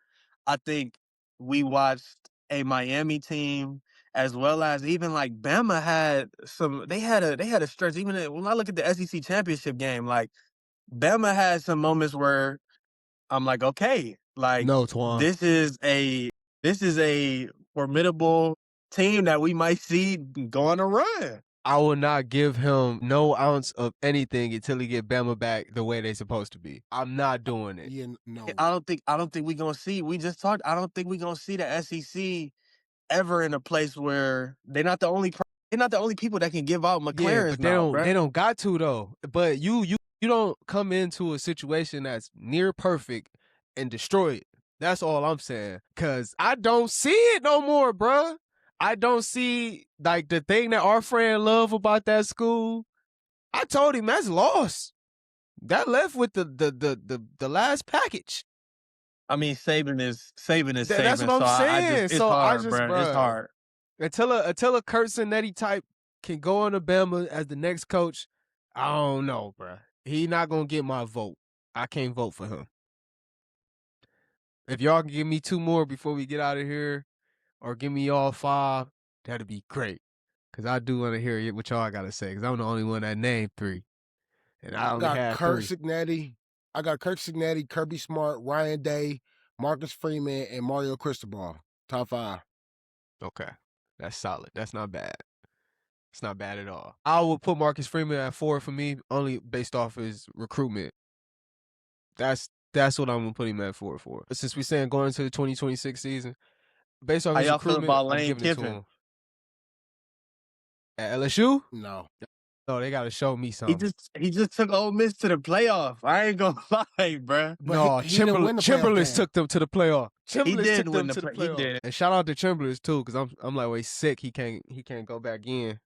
S3: I think we watched a Miami team as well as even like Bama had they had a stretch. Even when I look at the SEC championship game, like Bama had some moments where I'm like, okay, like
S2: No, Twan.
S3: this is a formidable team that we might see go on a run.
S2: I will not give him no ounce of anything until he get Bama back the way they supposed to be. I'm not doing it.
S4: Yeah, no.
S3: I don't think we're gonna see. We just talked. I don't think we're gonna see the SEC ever in a place where they're not the only people that can give out McLarens
S2: but they
S3: now,
S2: don't got to though. But you don't come into a situation that's near perfect and destroy it. That's all I'm saying. Cause I don't see it no more, bruh. I don't see like the thing that our friend love about that school. I told him that's lost. That left with the last package.
S3: I mean, Saban is Saban.
S2: That's what I'm saying.
S3: It's
S2: So
S3: hard,
S2: I just,
S3: bruh.
S2: bruh,
S3: It's hard.
S2: Until a Curt Cignetti type can go on Alabama as the next coach, I don't know, bruh. He not gonna get my vote. I can't vote for him. If y'all can give me 2 more before we get out of here, or give me all 5, that'd be great. Cause I do want to hear what y'all gotta say. Cause I'm the only one that named 3, and I only had 3.
S4: Cignetti. I got Curt Cignetti, Kirby Smart, Ryan Day, Marcus Freeman, and Mario Cristobal. Top 5.
S2: Okay, that's solid. That's not bad. It's not bad at all. I would put Marcus Freeman at 4 for me, only based off his recruitment. That's what I'm gonna put him at 4 for. Since we're saying going into the 2026 season, based off
S3: How
S2: his
S3: y'all feel
S2: recruitment,
S3: about
S2: I'm
S3: Lane
S2: giving it to
S3: Kiffin?
S2: him. At LSU?
S4: No.
S2: No, they gotta show me something.
S3: He just took Ole Miss to the playoff. I ain't gonna lie, bruh.
S4: But
S2: No,
S4: he didn't win the playoff
S2: Chamberlains
S4: game.
S2: took them to the playoff.
S3: He
S2: Chamberlains
S3: did
S2: took
S3: win
S2: them to the
S3: he
S2: playoff.
S3: did.
S2: And shout out to Chamberlains too, because I'm like, wait, sick. He can't go back in.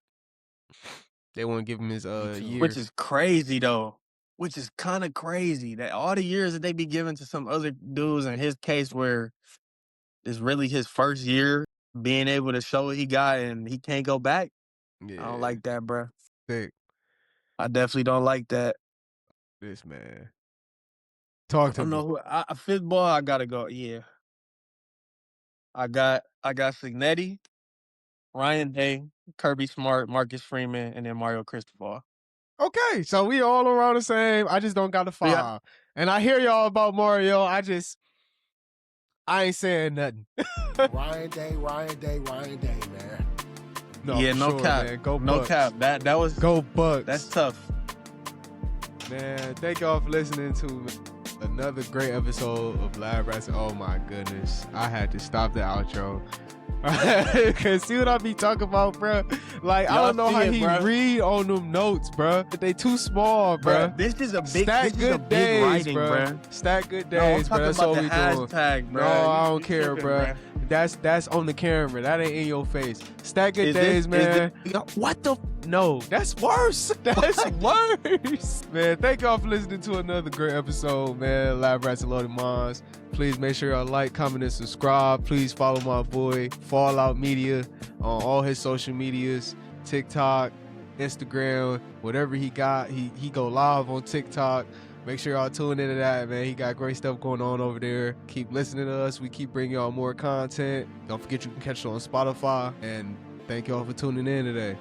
S2: They won't give him his year.
S3: Which is crazy though. Which is kind of crazy that all the years that they be giving to some other dudes in his case where it's really his first year being able to show what he got and he can't go back.
S2: Yeah,
S3: I don't like that, bruh.
S2: sick.
S3: I definitely don't like that.
S2: This man. Talk
S3: I
S2: to
S3: don't
S2: me.
S3: know who fifth ball I gotta go. Yeah. I got Cignetti, Ryan Day, Kirby Smart, Marcus Freeman, and then Mario Cristobal.
S2: Okay, so we all around the same. I just don't got a 5.
S3: Yeah.
S2: And I hear y'all about Mario. I ain't saying nothing.
S4: Ryan Day, man.
S2: No,
S3: yeah,
S2: for
S3: no
S2: sure,
S3: cap.
S2: man. Go
S3: no
S2: Bucks.
S3: cap. That was
S2: Go Bucks.
S3: That's tough.
S2: Man, thank y'all for listening to another great episode of Lab Rats. Oh my goodness. I had to stop the outro. Cause see what I be talking about, bro? Like, I don't know how he read on them notes, bro. They too small, bro.
S3: This is a big
S2: Stack good days,
S3: writing,
S2: bro. Stack good
S3: No, I'm
S2: days, bro.
S3: talking
S2: That's
S3: about
S2: all
S3: the
S2: we doing.
S3: hashtag, bro.
S2: No, I
S3: You
S2: don't care,
S3: tripping,
S2: bro. That's on the camera. That ain't in your face. Stack good
S3: Is
S2: days,
S3: this-
S2: man. What the? No, that's worse. That's worse. Man, thank y'all for listening to another great episode, man. Lab Rats and Loaded Minds. Please make sure y'all like, comment, and subscribe. Please follow my boy Fallout Media on all his social medias, TikTok, Instagram, whatever he got. He go live on TikTok. Make sure y'all tune into that, man. He got great stuff going on over there. Keep listening to us. We keep bringing y'all more content. Don't forget you can catch it on Spotify. And thank y'all for tuning in today.